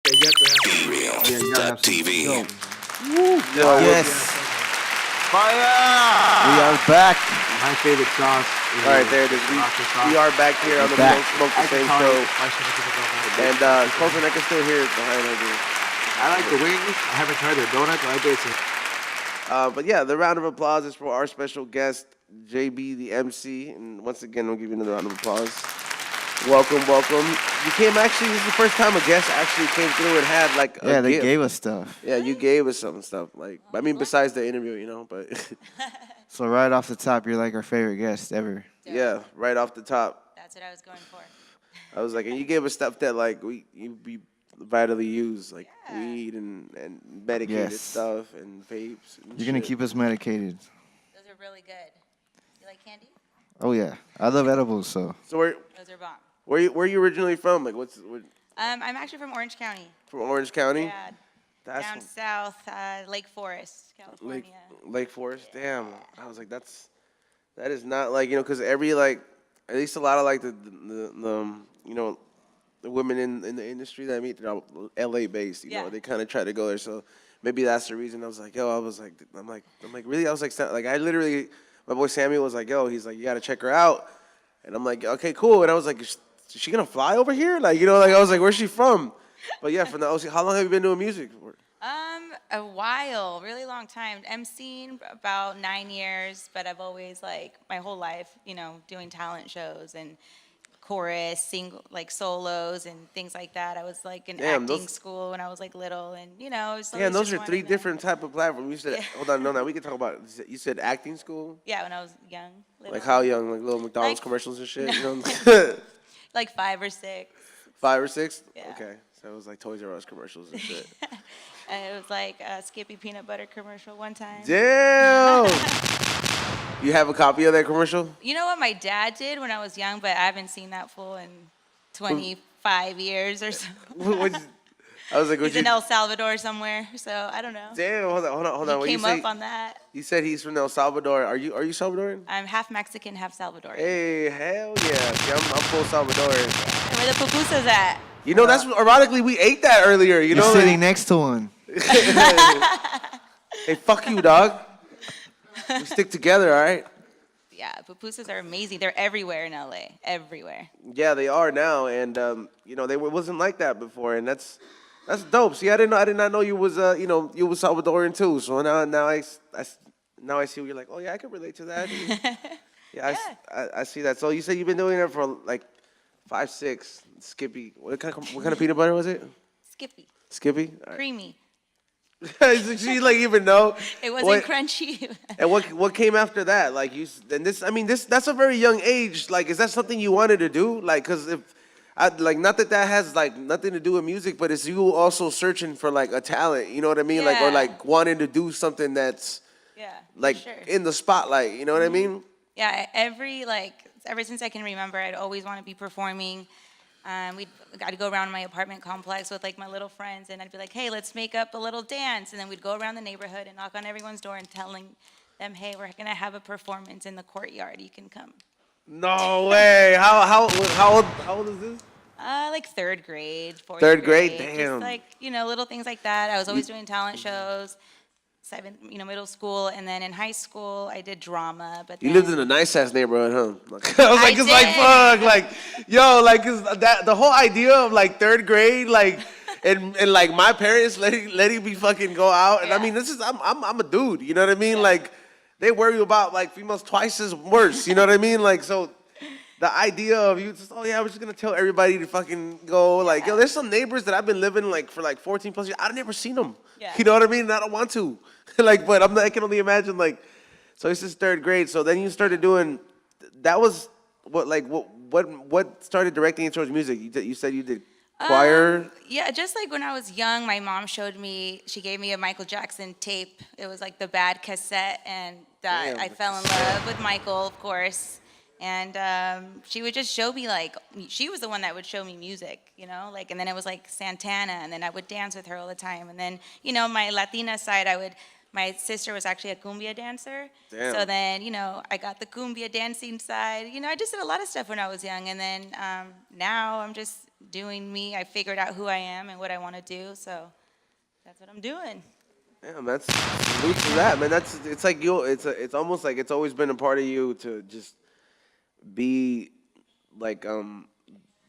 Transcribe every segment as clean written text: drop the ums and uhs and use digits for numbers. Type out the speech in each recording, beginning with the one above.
you have to have some. Real. Yeah, you gotta have some. TV. Yes. Fire! We are back. My favorite sauce. All right, there it is. We are back here on the We Don't Smoke the Same show. And Colton, I can still hear it behind us. I like the wings. I haven't tried their donuts. I like it. But yeah, the round of applause is for our special guest, JB, the MC. And once again, we'll give you another round of applause. Welcome, welcome. You came actually, this is the first time a guest actually came through and had like a Yeah, they gift. gave us stuff. Yeah, you gave us some stuff. Like, I mean, besides the interview, you know, but. So right off the top, you're like our favorite guest ever. Yeah, right off the top. That's what I was going for. I was like, and you gave us stuff that like we vitally use, like weed and medicated stuff and vapes. And You're gonna keep us medicated. Those are really good. You like candy? Oh yeah, I love edibles. So Those are bomb. Where you originally from? Like, what? I'm actually from Orange County. From Orange County? Yeah. Down south, Lake Forest, California. Lake Forest. Damn. I was like, that is not like, you know, because every like, at least a lot of like the you know, the women in the industry that I meet, they're all LA based. You know, they kind of try to go there. So maybe that's the reason. I was like, yo, I'm like, really? I was like, I literally, my boy Samuel was like, yo, he's like, you got to check her out. And I'm like, okay, cool. And I was like, is she going to fly over here? Like, you know, like I was like, where's she from? But yeah, from the OC. How long have you been doing music? A while, really long time. MCing about 9 years, but I've always like my whole life, you know, doing talent shows and chorus, single, like solos and things like that. I was like in acting school when I was like little, and you know, and those are three different type of platforms. You said, hold on, no, we can talk about it. You said acting school. Yeah, when I was young. Little. Like how young? Like little McDonald's commercials and shit. No. You know? Like 5 or 6. 5 or 6? Yeah. Okay. So it was like Toys R Us commercials and shit. And it was like a Skippy peanut butter commercial one time. Damn! You have a copy of that commercial? You know what my dad did when I was young, but I haven't seen that fool in 25 years or so. I was like, he's in El Salvador somewhere, so I don't know. Damn, hold on. He came up on that. You said he's from El Salvador. Are you Salvadoran? I'm half Mexican, half Salvadorian. Hey, hell yeah. See, I'm full Salvadoran. Where the pupusas at? You know, that's ironically, we ate that earlier. You're sitting next to one. Hey, fuck you, dog. We stick together, all right? Yeah, pupusas are amazing. They're everywhere in LA, everywhere. Yeah, they are now, and you know, wasn't like that before, and that's dope. See, I did not know you was you know, you was Salvadoran too. So now I see you're like, oh yeah, I can relate to that. Yeah, I see that. So you said you've been doing it for like 5, 6. Skippy. What kind of peanut butter was it? Skippy. Right. Creamy. She like even know. It wasn't crunchy. And what came after that? Like that's a very young age. Like, is that something you wanted to do? Like, cause not that has like nothing to do with music, but it's you also searching for like a talent. You know what I mean? Yeah. Like, or like wanting to do something that's like in the spotlight. You know what I mean? Yeah. Ever since I can remember, I'd always want to be performing. I'd go around my apartment complex with like my little friends, and I'd be like, hey, let's make up a little dance. And then we'd go around the neighborhood and knock on everyone's door and telling them, hey, we're going to have a performance in the courtyard. You can come. No way. How old is this? Like 3rd grade, 4th grade. 3rd grade? Damn. Just like, you know, little things like that. I was always doing talent shows. Middle school, and then in high school I did drama. But you lived in a nice ass neighborhood, huh? Like, I was like, it's like fuck, like, yo, like, cause that the whole idea of like 3rd grade, like, and like my parents letting me fucking go out, and I mean, I'm a dude, you know what I mean? Like, they worry about like females twice as worse, you know what I mean? Like, so the idea of you just, oh yeah, I was just gonna tell everybody to fucking go, like, yo, there's some neighbors that I've been living like for like 14 plus years, I've never seen them. Yeah. You know what I mean? And I don't want to. Like, but I can only imagine, like, so this is 3rd grade. So then you started doing, that was what started directing you towards music? You said you did choir? Yeah, just like when I was young, my mom she gave me a Michael Jackson tape. It was like the bad cassette, and I fell in love with Michael, of course. And she would just show me, like, she was the one that would show me music, you know, like, and then it was like Santana, and then I would dance with her all the time. And then, you know, my Latina side, my sister was actually a cumbia dancer. Damn. So then, you know, I got the cumbia dancing side. You know, I just did a lot of stuff when I was young. And then now I'm just doing me. I figured out who I am and what I want to do, so that's what I'm doing. Damn, that's salute to that, man. It's like it's almost like it's always been a part of you to just be like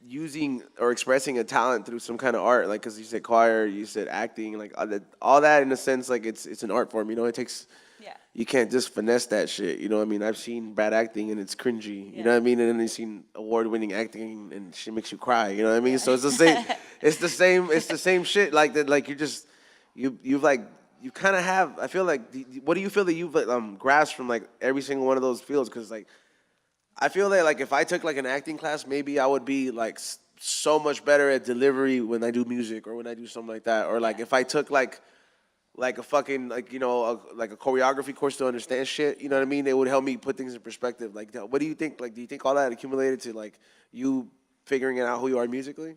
using or expressing a talent through some kind of art, like because you said choir, you said acting, like all that in a sense, like it's an art form. You know, it takes. Yeah. You can't just finesse that shit. You know what I mean? I've seen bad acting and it's cringy. You know what I mean? And then I've seen award-winning acting and shit makes you cry. You know what I mean? So it's the same. It's the same. It's the same shit. Like that. Like you've like you kind of have. I feel like. What do you feel that you've grasped from like every single one of those fields? Because like I feel that like if I took like an acting class, maybe I would be like so much better at delivery when I do music or when I do something like that. Or like if I took like a fucking like like a choreography course to understand shit. You know what I mean? It would help me put things in perspective. Like, what do you think? Like, do you think all that accumulated to like you figuring out who you are musically?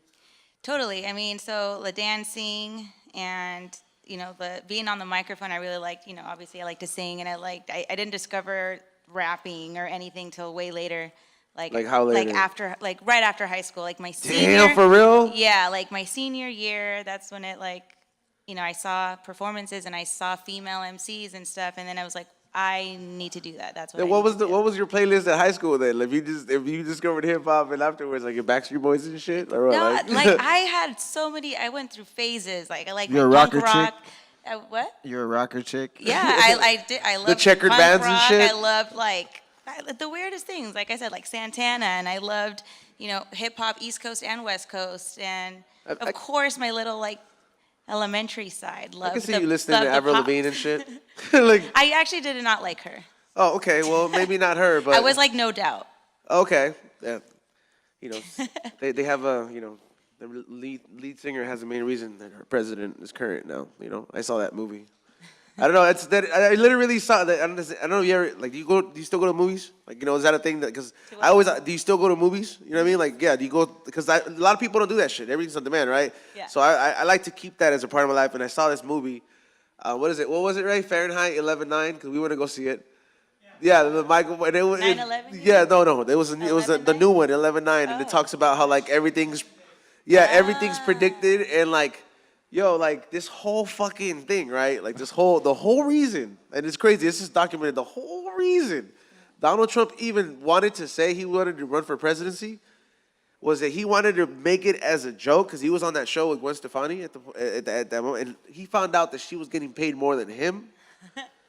Totally. I mean, so the dancing and the being on the microphone, I really liked. Obviously, I like to sing, and I didn't discover rapping or anything till way later. Like how later? Like right after high school, like my senior. Damn, for real? Yeah, like my senior year. That's when it like. I saw performances and I saw female MCs and stuff, and then I was like, I need to do that. That's what. And what was your playlist at high school then? If you discovered hip hop and afterwards like your Backstreet Boys and shit, or what? No, like I had so many. I went through phases. Like I like You're my a punk rocker rock. chick? What? You're a rocker chick? Yeah, I did. I loved the checkered punk bands rock. and shit. I loved the weirdest things. Like I said, like Santana, and I loved hip hop East Coast and West Coast, and of course my little like. Elementary side. Loved I can see you listening to Avril Lavigne and shit. Like, I actually did not like her. oh, okay. Well, maybe not her, but I was like, no doubt. Okay. Yeah. They have a the lead singer has a main reason that her president is current now. I saw that movie. I don't know. It's that I literally saw that. I don't know if you ever like. Do you still go to movies? Like is that a thing? That because I always do. You still go to movies? You know what I mean? Like yeah. Do you go? Because a lot of people don't do that shit. Everything's on demand, right? Yeah. So I like to keep that as a part of my life. And I saw this movie. What is it? What was it? Right? Fahrenheit 11/9. Because we want to go see it. Yeah, the Michael. And it was 9/11? Yeah, no. It was the new one, 11/9, and it talks about how like everything's predicted and like. Yo, like this whole fucking thing, right? Like the whole reason, and it's crazy. This is documented. The whole reason Donald Trump even wanted to say he wanted to run for presidency was that he wanted to make it as a joke because he was on that show with Gwen Stefani at that moment, and he found out that she was getting paid more than him.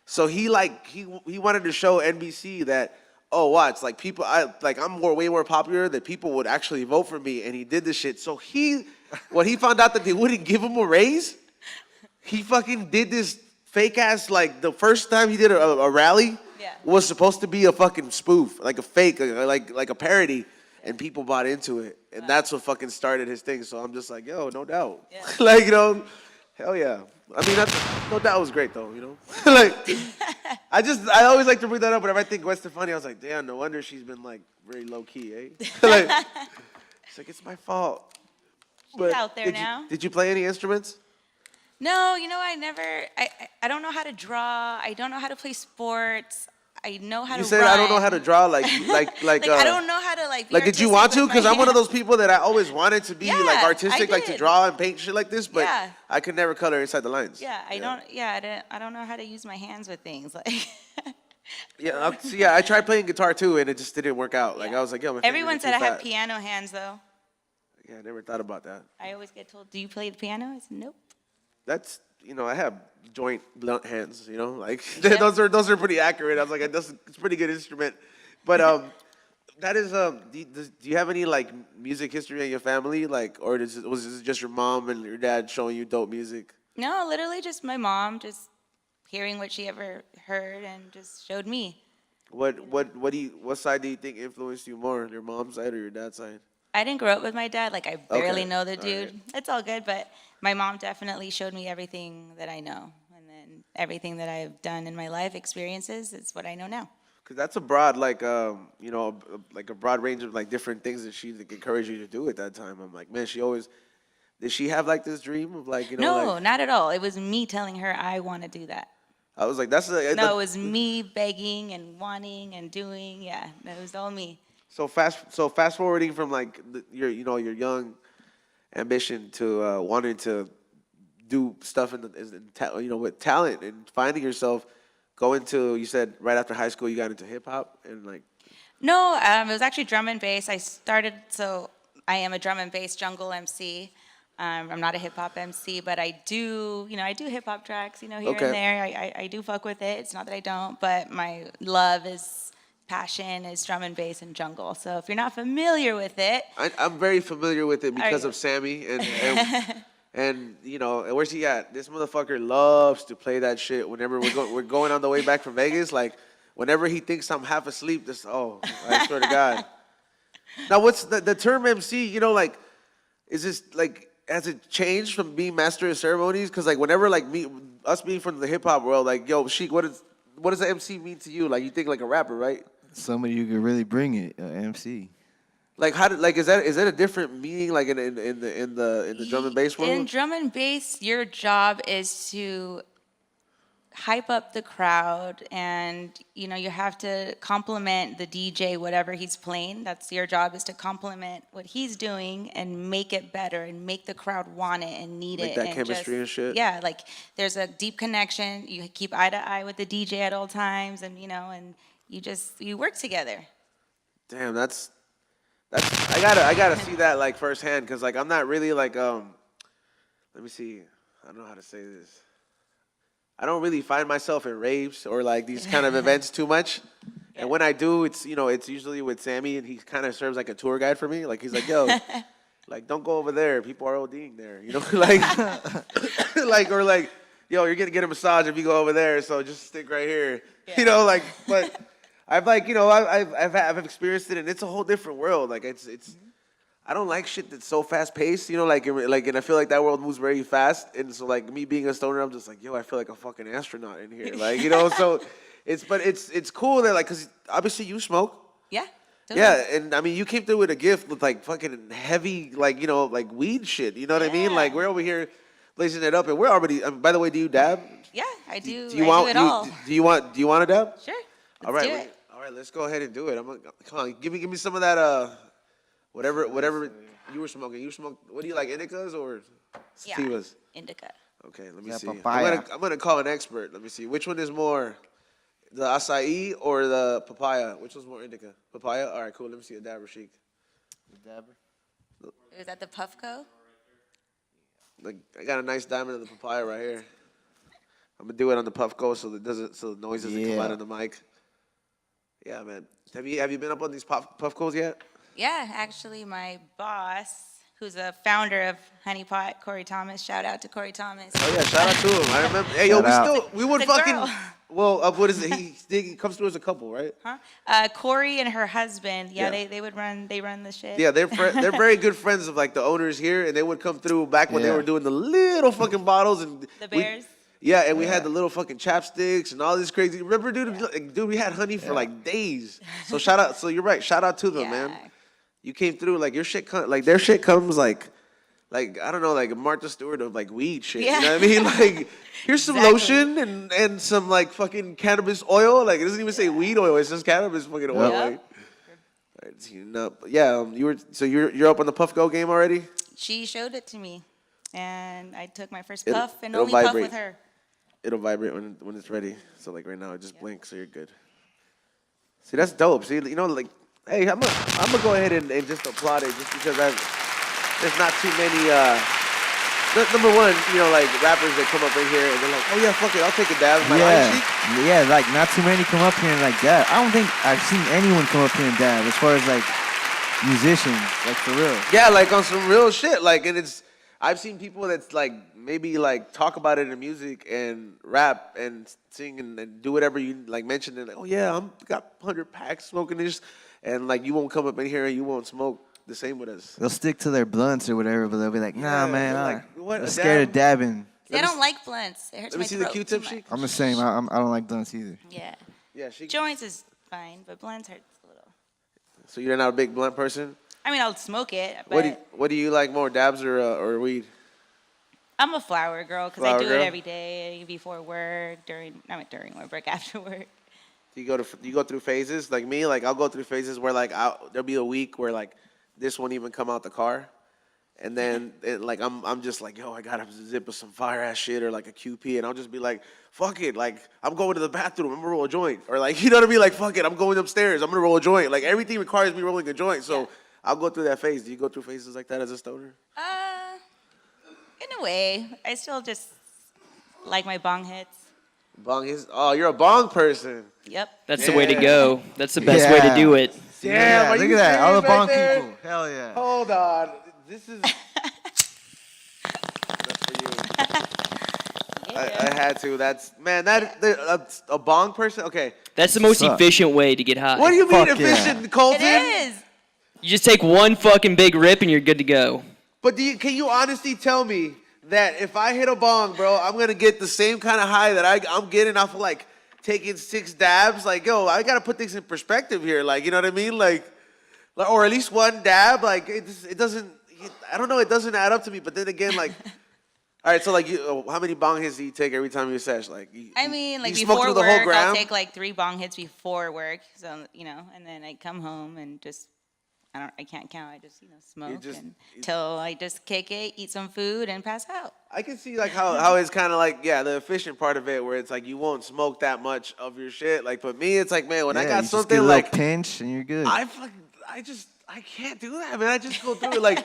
So he wanted to show NBC that watch like I'm way more popular that people would actually vote for me, and he did this shit. So when he found out that they wouldn't give him a raise, he fucking did this fake ass, like the first time he did a rally was supposed to be a fucking spoof, like a fake, like a parody, and people bought into it. And that's what fucking started his thing. So I'm just like, yo, no doubt. Yeah. Like, hell yeah. I mean, no doubt was great though, like, I always like to bring that up whenever I think Gwen Stefani. I was like, damn, no wonder she's been like very low key, eh? Like, it's like, it's my fault. She's out there now. Did you play any instruments? No, I don't know how to draw. I don't know how to play sports. I know how to run. You said I don't know how to draw, like I don't know how to like. Be like, did you want to? Because I'm one of those people that I always wanted to be like Yeah, artistic, I like to did. draw and paint shit like this, but Yeah. I could never color inside the lines. Yeah, I don't know how to use my hands with things like. I tried playing guitar too, and it just didn't work out. Like I was like, yo, my fingers Everyone are said too I have fat. piano hands though. Yeah, I never thought about that. I always get told, "Do you play the piano?" I said, "Nope." That's I have joint blunt hands. Like those are pretty accurate. I was like, it's a pretty good instrument, but that is do you have any like music history in your family, like, or was this just your mom and your dad showing you dope music? No, literally just my mom, just hearing what she ever heard and just showed me. What side do you think influenced you more, your mom's side or your dad's side? I didn't grow up with my dad. Like I barely Okay. know the All dude. right. It's all good, but my mom definitely showed me everything that I know, and then everything that I've done in my life, experiences, is what I know now. Because that's a broad, like, like a broad range of like different things that she encouraged you to do at that time. I'm like, man, did she have like this dream of like, No, like, not at all. It was me telling her I want to do that. I was like, No, it was me begging and wanting and doing. Yeah, it was all me. So fast forwarding from like your young ambition to wanting to do stuff with talent and finding yourself going to, you said right after high school you got into hip hop and like. No, it was actually drum and bass. I am a drum and bass jungle MC. I'm not a hip hop MC, but I do hip hop tracks, here and there. I do fuck with it. It's not that I don't, but my passion is drum and bass and jungle. So if you're not familiar with it, I'm very familiar with it because of Sammy and where's he at? This motherfucker loves to play that shit whenever we're going on the way back from Vegas. Like whenever he thinks I'm half asleep, I swear to God. Now what's the term MC? Is this like? Has it changed from being master of ceremonies? Because like whenever like us being from the hip hop world, like yo, Sheik, what does the MC mean to you? Like you think like a rapper, right? Somebody who could really bring it, MC. Like is that a different meaning like in the drum and bass world? In drum and bass, your job is to hype up the crowd, and you have to compliment the DJ, whatever he's playing. That's your job, is to compliment what he's doing and make it better and make the crowd want it and need like it. That and chemistry and shit. Yeah, like there's a deep connection. You keep eye to eye with the DJ at all times, and and you work together. Damn, that's I gotta see that like firsthand, because like I'm not really like let me see, I don't know how to say this. I don't really find myself in raves or like these kind of events too much. Yeah. And when I do, it's usually with Sammy, and he kind of serves like a tour guide for me. Like he's like, yo, like don't go over there. People are ODing there, like or like, yo, you're gonna get a massage if you go over there, so just stick right here. Yeah. But I've I've experienced it, and it's a whole different world. Like it's. I don't like shit that's so fast paced, and I feel like that world moves very fast, and so like me being a stoner, I'm just like, yo, I feel like a fucking astronaut in here, so it's cool that like, cause obviously you smoke. Yeah. Totally. Yeah, and I mean you came through with a gift with like fucking heavy like weed shit, you know what I mean? Like we're over here blazing it up, and we're already. By the way, do you dab? Yeah, I do. Do you want a dab? Sure. All right, let's go ahead and do it. Come on, give me some of that Whatever you were smoking. You smoked, what do you like, indicas or sativas? Yeah, indica. Okay, let me see. Papaya. I'm gonna call an expert. Let me see. Which one is more, the acai or the papaya? Which one's more indica? Papaya? All right, cool. Let me see a dabber, Sheik. The dabber? Is that the Puffco? Like, I got a nice diamond of the papaya right here. I'm gonna do it on the Puffco so the noise doesn't come out of the mic. Yeah, man. Have you been up on these Puffcos yet? Yeah, actually, my boss, who's a founder of Honey Pot, Corey Thomas. Shout out to Corey Thomas. Oh yeah, shout out to him. I remember. Hey, yo, we would fucking. Girl. Well, what is it? He comes through as a couple, right? Huh? Corey and her husband. Yeah, yeah. They run the shit. Yeah, they're very good friends of like the owners here, and they would come through back when they were doing the little fucking bottles and the bears. We had the little fucking chapsticks and all this crazy. Remember, dude, we had honey for like days. So shout out. So you're right. Shout out to them, man. You came through, like your shit, like their shit comes like I don't know, like Martha Stewart of like weed shit. Yeah. You know what I mean? Like here's some lotion and some like fucking cannabis oil. Like it doesn't even say weed oil; it's just cannabis fucking oil. Yep. You're up on the Puffco game already? She showed it to me, and I took my first puff and only puff with her. It'll vibrate when it's ready. So like right now, it just blinks, so you're good. See, that's dope. See, like. Hey, I'm gonna go ahead and just applaud it just because there's not too many. Number one, like rappers that come up in here and they're like, oh yeah, fuck it, I'll take a dab. Yeah, like not too many come up here and like dab. I don't think I've seen anyone come up here and dab as far as like musicians, like for real. Yeah, like on some real shit. Like, and I've seen people that's like maybe like talk about it in music and rap and sing and do whatever you like mention. And like, oh yeah, I'm got 100 packs smoking this. And like you won't come up in here and you won't smoke the same with us. They'll stick to their blunts or whatever, but they'll be like, nah, man, I'm scared of dabbing. I don't like blunts. It hurts my throat. Let me see the Q-tip, Sheik. I'm the same. I don't like blunts either. Yeah. Yeah, Sheik. Joints is fine, but blunts hurts a little. So you're not a big blunt person? I mean, I'll smoke it. But what do you like more, dabs or weed? I'm a flower girl because I do it every day before work, not during work, after work. You go through phases like me. Like I'll go through phases where like there'll be a week where like this won't even come out the car, And then like I'm just like, yo, I got a zip of some fire ass shit or like a QP, and I'll just be like, fuck it, like I'm going to the bathroom, I'm gonna roll a joint, or like you know what I mean, like fuck it, I'm going upstairs, I'm gonna roll a joint. Like everything requires me rolling a joint, so I'll go through that phase. Do you go through phases like that as a stoner? In a way, I still just like my bong hits. Bong is you're a bong person. Yep. That's the way to go. That's the best way to do it. Damn, look are at you that. All the serious bong right there? people. Hell yeah. Hold on, this is. That's for you. I had to. That's a bong person. Okay. That's the most What's up? efficient way to get high. What do you mean Fuck yeah. efficient, Colton? It is. You just take one fucking big rip and you're good to go. But can you honestly tell me that if I hit a bong, bro, I'm gonna get the same kind of high that I'm getting off of like taking 6 dabs? Like, yo, I gotta put things in perspective here. Like, you know what I mean? Like or at least one dab. Like, it doesn't. I don't know. It doesn't add up to me. But then again, like, all right. So like, how many bong hits do you take every time you sesh? Like, I mean, like you smoke before through the whole work, gram? I'll take like 3 bong hits before work. So and then I come home and just I can't count. I just smoke until I just kick it, eat some food, and pass out. I can see like how it's kind of like the efficient part of it, where it's like you won't smoke that much of your shit. Like, but me, it's like, man, when I Yeah, got you just something get a like little pinch and you're good. I can't do that, man. I just go through it. Like,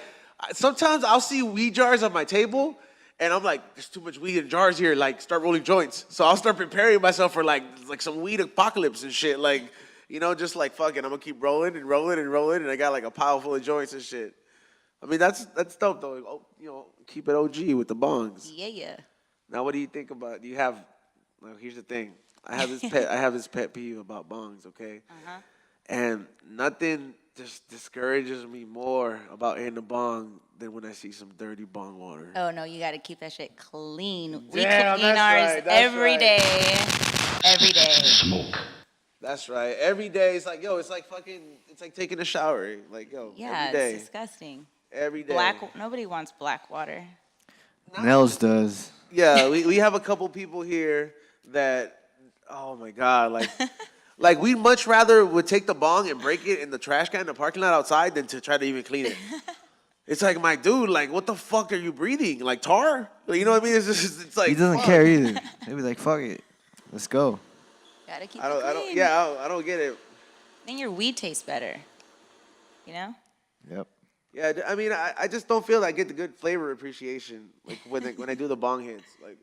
sometimes I'll see weed jars on my table, and I'm like, there's too much weed in jars here. Like, start rolling joints. So I'll start preparing myself for like some weed apocalypse and shit. Like, just like fucking, I'm gonna keep rolling and rolling and rolling, and I got like a pile full of joints and shit. I mean, that's dope though. Keep it OG with the bongs. Yeah. Now, what do you think about? Do you have? Well, here's the thing. I have this pet peeve about bongs. Okay. And nothing just discourages me more about hitting a bong than when I see some dirty bong water. Oh no, you got to keep that shit clean. We Damn, clean that's ours right, that's every right. day. Every day. Smoke. That's right. Every day it's like, yo, it's like taking a shower. Like, yo, Yeah, every day. it's disgusting. Every day. Nobody wants black water. Nels does. Yeah, we have a couple people here that, oh my God, like, like we'd much rather would take the bong and break it in the trash can in the parking lot outside than to try to even clean it. It's like, my dude, like, what the fuck are you breathing? Like tar? You know what I mean? It's like, He doesn't fuck. care either. He'll be like, fuck it. Let's go. Gotta keep I it don't, clean. I don't get it. Then your weed tastes better. You know? Yep. Yeah, I mean, I just don't feel I get the good flavor appreciation like when I do the bong hits. Like,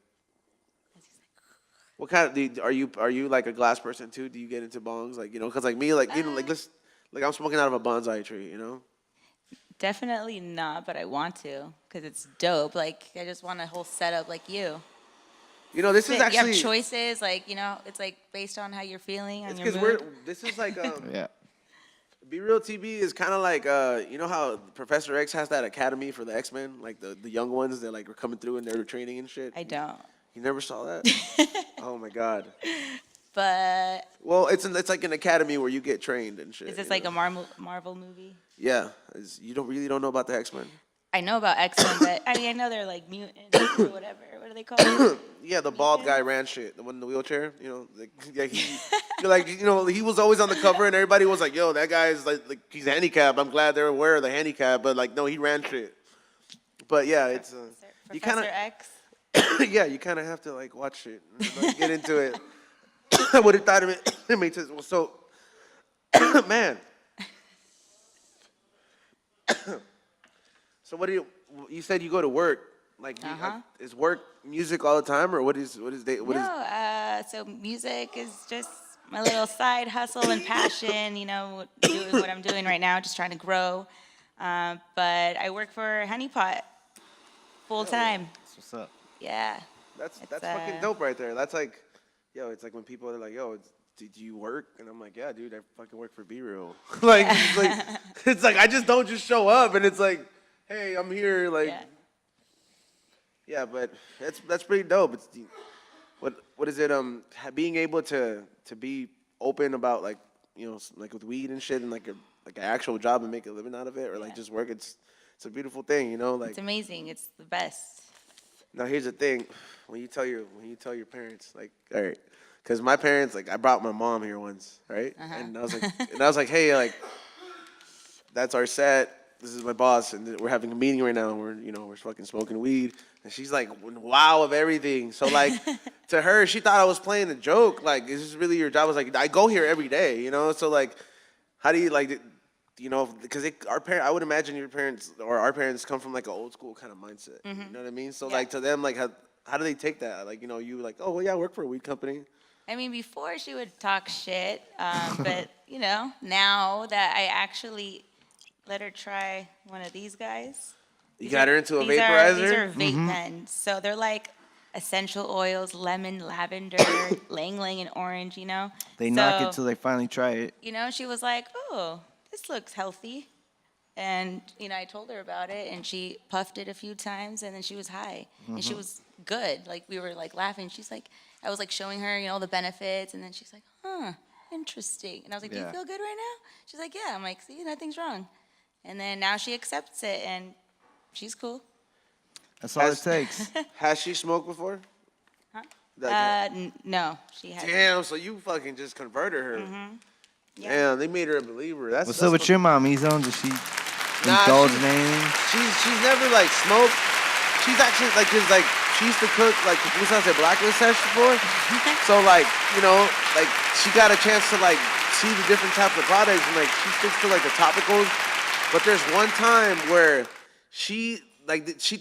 what kind of are you like a glass person too? Do you get into bongs? Like, because like me, like like I'm smoking out of a bonsai tree. Definitely not, but I want to because it's dope. Like I just want a whole setup like you. This is actually you have choices. Like it's like based on how you're feeling on it's your because mood. this is like Yeah. Be Real TV is kind of like how Professor X has that academy for the X-Men, like the young ones that like were coming through and they were training and shit. I don't. You never saw that? Oh my God. But Well, it's like an academy where you get trained and shit. is this like a Marvel movie? Yeah, you don't know about the X-Men. I know about X-Men, but I know they're like mutants or whatever. What are they called? Yeah, the bald guy ran shit. The one in the wheelchair, he was always on the cover, and everybody was like, "Yo, that guy's like he's handicapped." I'm glad they're aware of the handicap, but like, no, he ran shit. But yeah, it's you kind Professor X. of you kind of have to like watch it, and, like, get into it. I would have thought of it. It made sense. Well, so, man. So what do you said you go to work? Like, is work music all the time, or what is? So music is just my little side hustle and passion. Doing what I'm doing right now, just trying to grow. But I work for Honey Pot full time. That's what's up. Yeah. That's fucking dope right there. That's like, it's like when people are like, yo, did you work? And I'm like, yeah, dude, I fucking work for Be Real. Like, it's like I just don't just show up, and it's like, hey, I'm here, like. Yeah, but that's pretty dope. It's what is it? Being able to be open about like like with weed and shit and like an actual job and make a living out of it, or like just work. It's a beautiful thing, like. It's amazing. It's the best. Now here's the thing, when you tell your parents, like, all right, because my parents, like, I brought my mom here once, right, and I was like, hey, like, that's our set. this is my boss, and we're having a meeting right now, and we're fucking smoking weed, and she's like, wow of everything. So like, to her, she thought I was playing a joke. Like, is this really your job? I was like, I go here every day, So like, how do you like, because I would imagine your parents or our parents come from like an old school kind of mindset. You know what I mean? So like to them, like how do they take that? Like, you like, oh well, yeah, I work for a weed company. I mean, before she would talk shit, but now that I actually let her try one of these guys. You got her into a These vaporizer? are vape pens. So they're like essential oils, lemon, lavender, lang lang, and orange, They knock it till they finally try it. She was like, oh, this looks healthy. And, I told her about it, and she puffed it a few times, and then she was high. And she was good. Like, we were, like, laughing. She's like, I was, like, showing her, all the benefits, and then she's like, huh, interesting. And I was like, do you feel good right now? She's like, yeah. I'm like, see, nothing's wrong. And then now she accepts it, and she's cool. That's all it takes. Has she smoked before? Huh? No, she hasn't. Damn, so you fucking just converted her. Yeah. Damn, they made her a believer. What's up with your mom, Ezone? Does she indulge in anything? She's never like smoked. She's actually like, cause like she used to cook like we saw at Blacklist session before. So like like she got a chance to like see the different types of products and like she sticks to like the topicals. But there's one time where she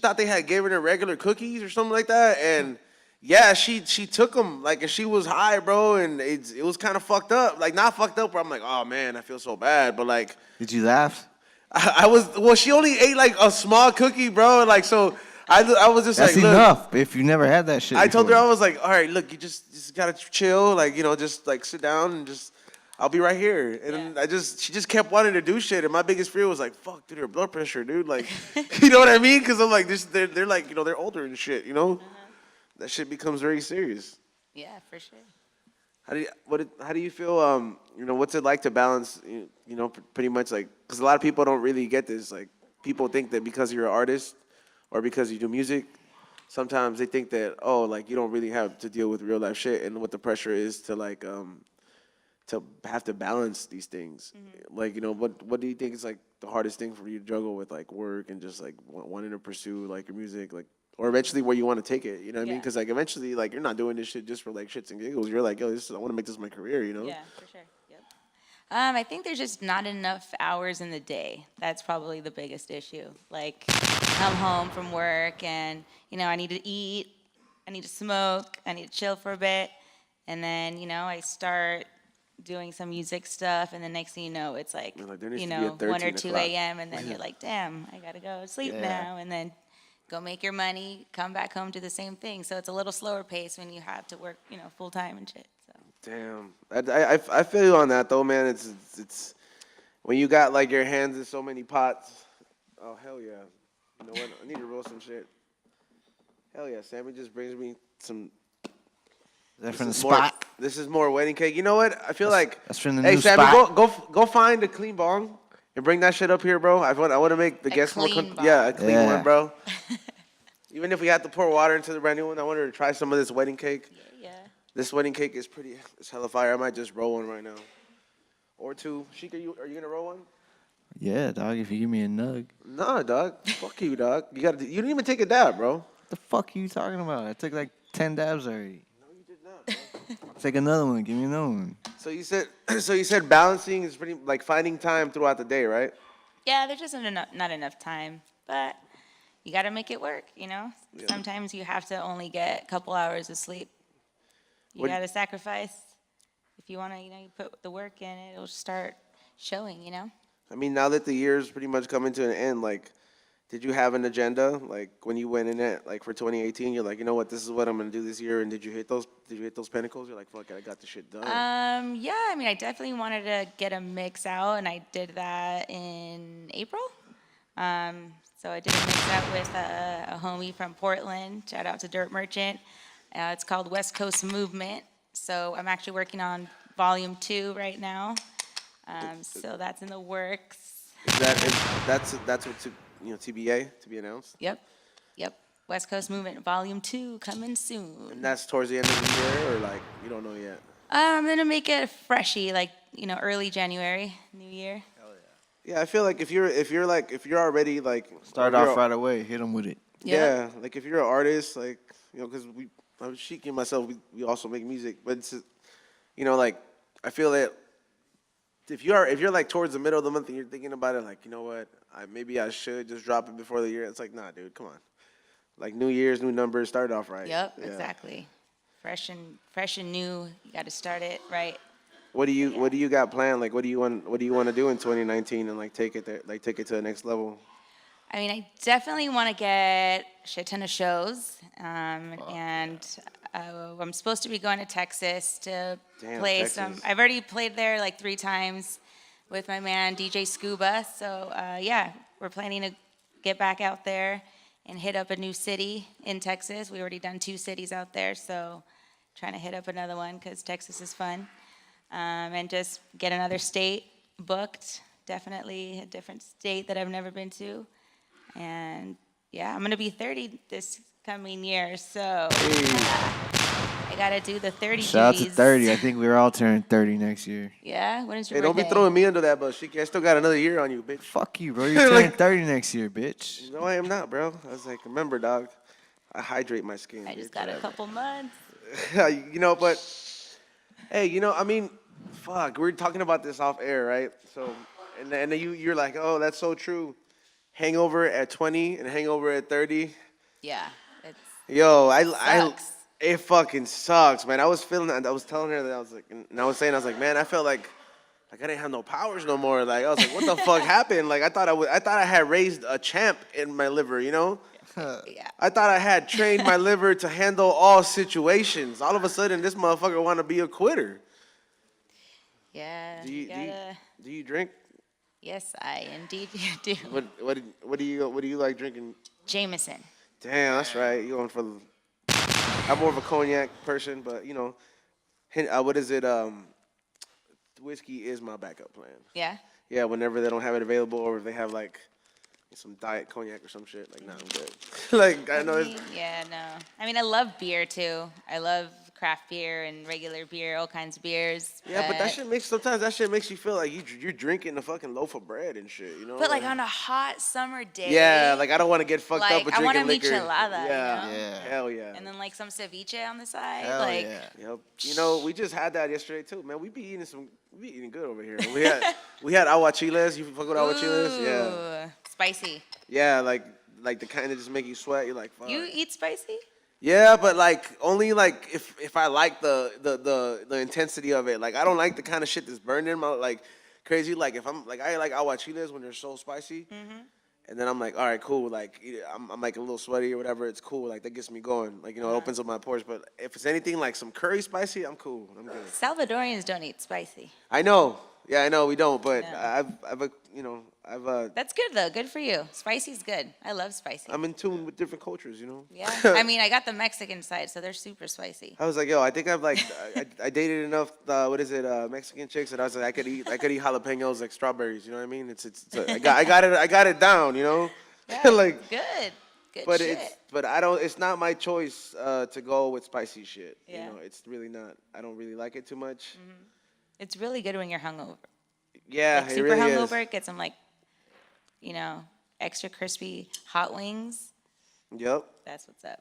thought they had given her regular cookies or something like that, and yeah, she took them like, and she was high, bro, and it was kind of fucked up. Like not fucked up, where I'm like, oh man, I feel so bad, but like, did you laugh? She only ate like a small cookie, bro, like so. I was just That's like, enough. Look, if you never had that shit. I told her, before. I was like, all right, look, you just gotta chill, like just like sit down and just. I'll be right here. And she just kept wanting to do shit. And my biggest fear was like, fuck, dude, her blood pressure, dude. Like, you know what I mean? Because I'm like, they're like, they're older and shit, That shit becomes very serious. Yeah, for sure. How do you feel, what's it like to balance, pretty much like, because a lot of people don't really get this. Like, people think that because you're an artist or because you do music, sometimes they think that, oh, like, you don't really have to deal with real life shit and what the pressure is to like, to have to balance these things. Like, what do you think is like the hardest thing for you to juggle with like work and just like wanting to pursue like your music, like, or eventually where you want to take it, you know what I mean? Because like eventually like you're not doing this shit just for like shits and giggles. You're like, yo, I want to make this my career, Yeah, for sure. Yep. I think there's just not enough hours in the day. That's probably the biggest issue. Like, come home from work and, I need to eat, I need to smoke, I need to chill for a bit. And then, I start doing some music stuff, and the next thing you know, it's like 1 or 2 a.m. and then you're like, damn, I gotta go to sleep now, and then go make your money, come back home, do the same thing. So it's a little slower pace when you have to work, full time and shit. So. Damn, I feel you on that though, man. It's when you got like your hands in so many pots. Oh hell yeah, you know what? I need to roll some shit. Hell yeah, Sammy just brings me some. Is that from the spot? This is more wedding cake. You know what? I feel that's from the hey, new Sammy, spot. go find a clean bong and bring that shit up here, bro. I want to make the guests more bong. a clean one, bro. Even if we have to pour water into the brand new one, I want her to try some of this wedding cake. Yeah. This wedding cake is it's hella fire. I might just roll one right now, or two. Sheik, are you gonna roll one? Yeah, dog. If you give me a nug. Nah, dog. Fuck you, dog. You didn't even take a dab, bro. What the fuck are you talking about? I took like 10 dabs already. Bro. Take another one. Give me another one. So you said balancing is pretty like finding time throughout the day, right? Yeah, there's just not enough time, but you got to make it work. Yeah. Sometimes you have to only get a couple hours of sleep. You got to sacrifice if you want to. You put the work in, it'll start showing. I mean, now that the year's pretty much coming to an end, like, did you have an agenda? Like, when you went in it, like, for 2018, you're like, you know what, this is what I'm going to do this year, and did you hit those pinnacles? You're like, fuck it, I got the shit done. Yeah, I mean, I definitely wanted to get a mix out, and I did that in April. So I did a mix out with a homie from Portland. Shout out to Dirt Merchant. It's called West Coast Movement. So I'm actually working on Volume 2 right now. So that's in the works. That's what TBA, to be announced? Yep. West Coast Movement Volume 2 coming soon. And that's towards the end of the year, or like, you don't know yet? I'm going to make it freshy, like, early January, New Year. Hell Yeah, I feel like if you're already like Start if you're off right away. Hit them with it. Yeah, like if you're an artist, like because I was Sheiky and myself, we also make music, but it's like I feel that if you're like towards the middle of the month and you're thinking about it, like what, maybe I should just drop it before the year. It's like nah, dude, come on. Like New Year's, new numbers, start off right. Yep, exactly. Fresh and new. You got to start it right. What do you got planned? Like what do you want to do in 2019 and like take it there, like take it to the next level? I mean, I definitely want to get a shit ton of shows, and I'm supposed to be going to Texas to play Texas. some. I've already played there like 3 times with my man DJ Scuba. So yeah, we're planning to get back out there and hit up a new city in Texas. We already done 2 cities out there, so trying to hit up another one because Texas is fun, and just get another state booked. Definitely a different state that I've never been to. And yeah, I'm gonna be 30 this coming year, so I gotta do the 30 Shout out to duties. 30. I think we're all turning 30 next year. Yeah, when is your Hey, don't birthday? be throwing me under that bus, Sheiky. I still got another year on you, bitch. Fuck you, bro. You're turning 30 next year, bitch. No, I am not, bro. I was like, remember, dog, I hydrate my skin. I just bitch, got a whatever. couple months. But hey, I mean, fuck, we're talking about this off air, right? So, and then you're like, oh, that's so true. Hangover at 20 and hangover at 30. Yeah, it's Yo, sucks. it fucking sucks, man. I was feeling that. I was telling her that I was like, and I was saying, man, I felt like I didn't have no powers no more. Like I was like, what the fuck happened? Like I thought I had raised a champ in my liver, Yeah. I thought I had trained my liver to handle all situations. All of a sudden, this motherfucker want to be a quitter. Yeah. Do you gotta, do you drink? yes, I indeed do. What do you like drinking? Jameson. Damn, that's right. You going for? I'm more of a cognac person, but what is it? Whiskey is my backup plan. Yeah. Yeah, whenever they don't have it available, or if they have like some diet cognac or some shit, like nah, I'm good. Like I know. Yeah, no. I mean, I love beer too. I love craft beer and regular beer, all kinds of beers. Yeah, but sometimes that shit makes you feel like you're drinking a fucking loaf of bread and shit, But like on a hot summer day. Yeah, like I don't want to get fucked like, up with I want drinking a liquor. michelada, Yeah, Yeah. hell yeah. And then like some ceviche on the side. Hell like yeah. Yep. We just had that yesterday too, man. We be eating good over here. We had aguachiles. You fuck with aguachiles? Yeah. Ooh, spicy. Yeah, like the kind that just make you sweat. You're like, fuck. You eat spicy? Yeah, but like only like if I like the intensity of it. Like I don't like the kind of shit that's burned in my like crazy. Like if I'm like I like aguachiles when they're so spicy. Mm-hmm. And then I'm like, all right, cool. Like I'm like a little sweaty or whatever. It's cool. Like that gets me going. Like it opens up my pores. But if it's anything like some curry spicy, I'm cool. I'm good. Salvadorians don't eat spicy. I know. Yeah, I know we don't. But No. I've That's good though. Good for you. Spicy's good. I love spicy. I'm in tune with different cultures. Yeah. I mean, I got the Mexican side, so they're super spicy. I was like, yo, I think I've like I dated enough Mexican chicks that I was like I could eat jalapenos like strawberries. You know what I mean? I got it down. Yeah, like good. Good but shit. it's not my choice to go with spicy shit. Yeah. It's really not. I don't really like it too much. It's really good when you're hungover. Yeah, Like it super really hungover, is. get some like, extra crispy hot wings. Yep. That's what's up.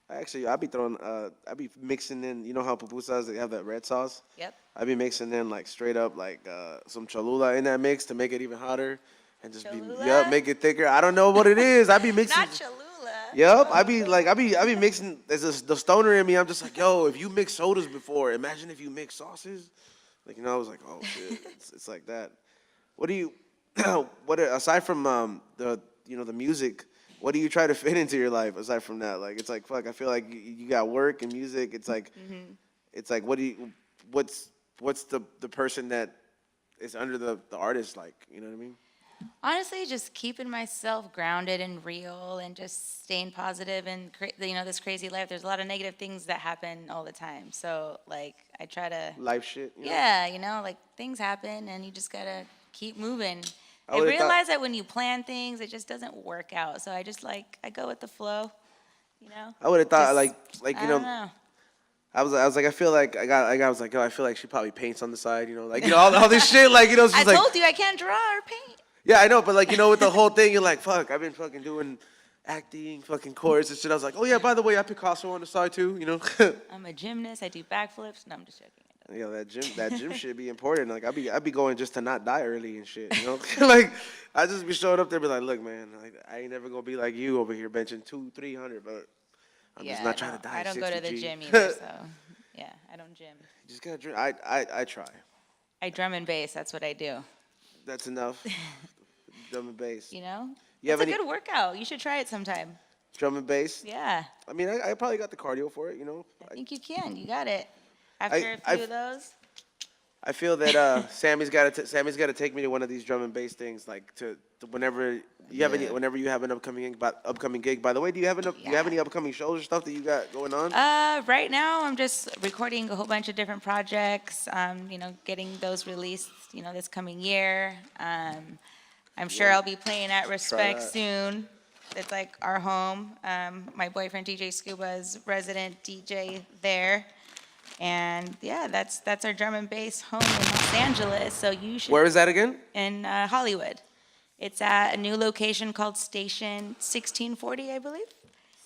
Actually, I be mixing in. You know how pupusas they have that red sauce? Yep. I be mixing in like straight up like some cholula in that mix to make it even hotter, and just Cholula? make it thicker. I don't know what it is. I be mixing. Not Cholula. Yep, I be mixing. There's the stoner in me. I'm just like, yo, if you mix sodas before, imagine if you mix sauces. Like I was like, oh shit, it's like that. What do you, aside from the music, what do you try to fit into your life aside from that? Like it's like fuck, I feel like you got work and music. It's like, it's like what's the person that is under the artist like? You know what I mean? Honestly, just keeping myself grounded and real and just staying positive and, this crazy life. There's a lot of negative things that happen all the time. So, like, I try to... Life shit. Yeah, like, things happen and you just got to keep moving. I would've realize that when you plan things, it just doesn't work out. So I just, I go with the flow, I would have thought, Just- I don't know. I was like, I feel like I was like, oh, I feel like she probably paints on the side, all this shit, like, she's I like, told you I can't draw or paint. Yeah, I know, but like, you know, with the whole thing, you're like, fuck, I've been fucking doing acting, fucking chorus and shit. I was like, oh yeah, by the way, I Picasso on the side too, you know? I'm a gymnast. I do backflips. No, I'm just joking. Yeah, that gym shit be important. Like, I'd be going just to not die early and shit, you know? Like, I just be showing up there, be like, look, man, like, I ain't never gonna be like you over here benching 200-300, but I'm just not trying to die. I don't go to the 60G. gym either, so yeah, I don't gym. Just gotta drink. I try. I drum and bass. That's what I do. That's enough. Drum and bass. You know, You have it's a any good workout. You should try it sometime. drum and bass? Yeah, I mean, I probably got the cardio for it, you know? I think you can. You got it. After a few of those. I feel that Sammy's got to take me to one of these drum and bass things, like to whenever you have whenever you have an upcoming gig. By the way, do you have any upcoming shows or stuff that you got going on? Right now I'm just recording a whole bunch of different projects. Getting those released. This coming year. I'm sure I'll be playing at Respect soon. It's like our home. My boyfriend DJ Scuba is resident DJ there. And yeah, that's our drum and bass home in Los Angeles. So you should. Where is that again? In Hollywood. It's at a new location called Station 1640, I believe.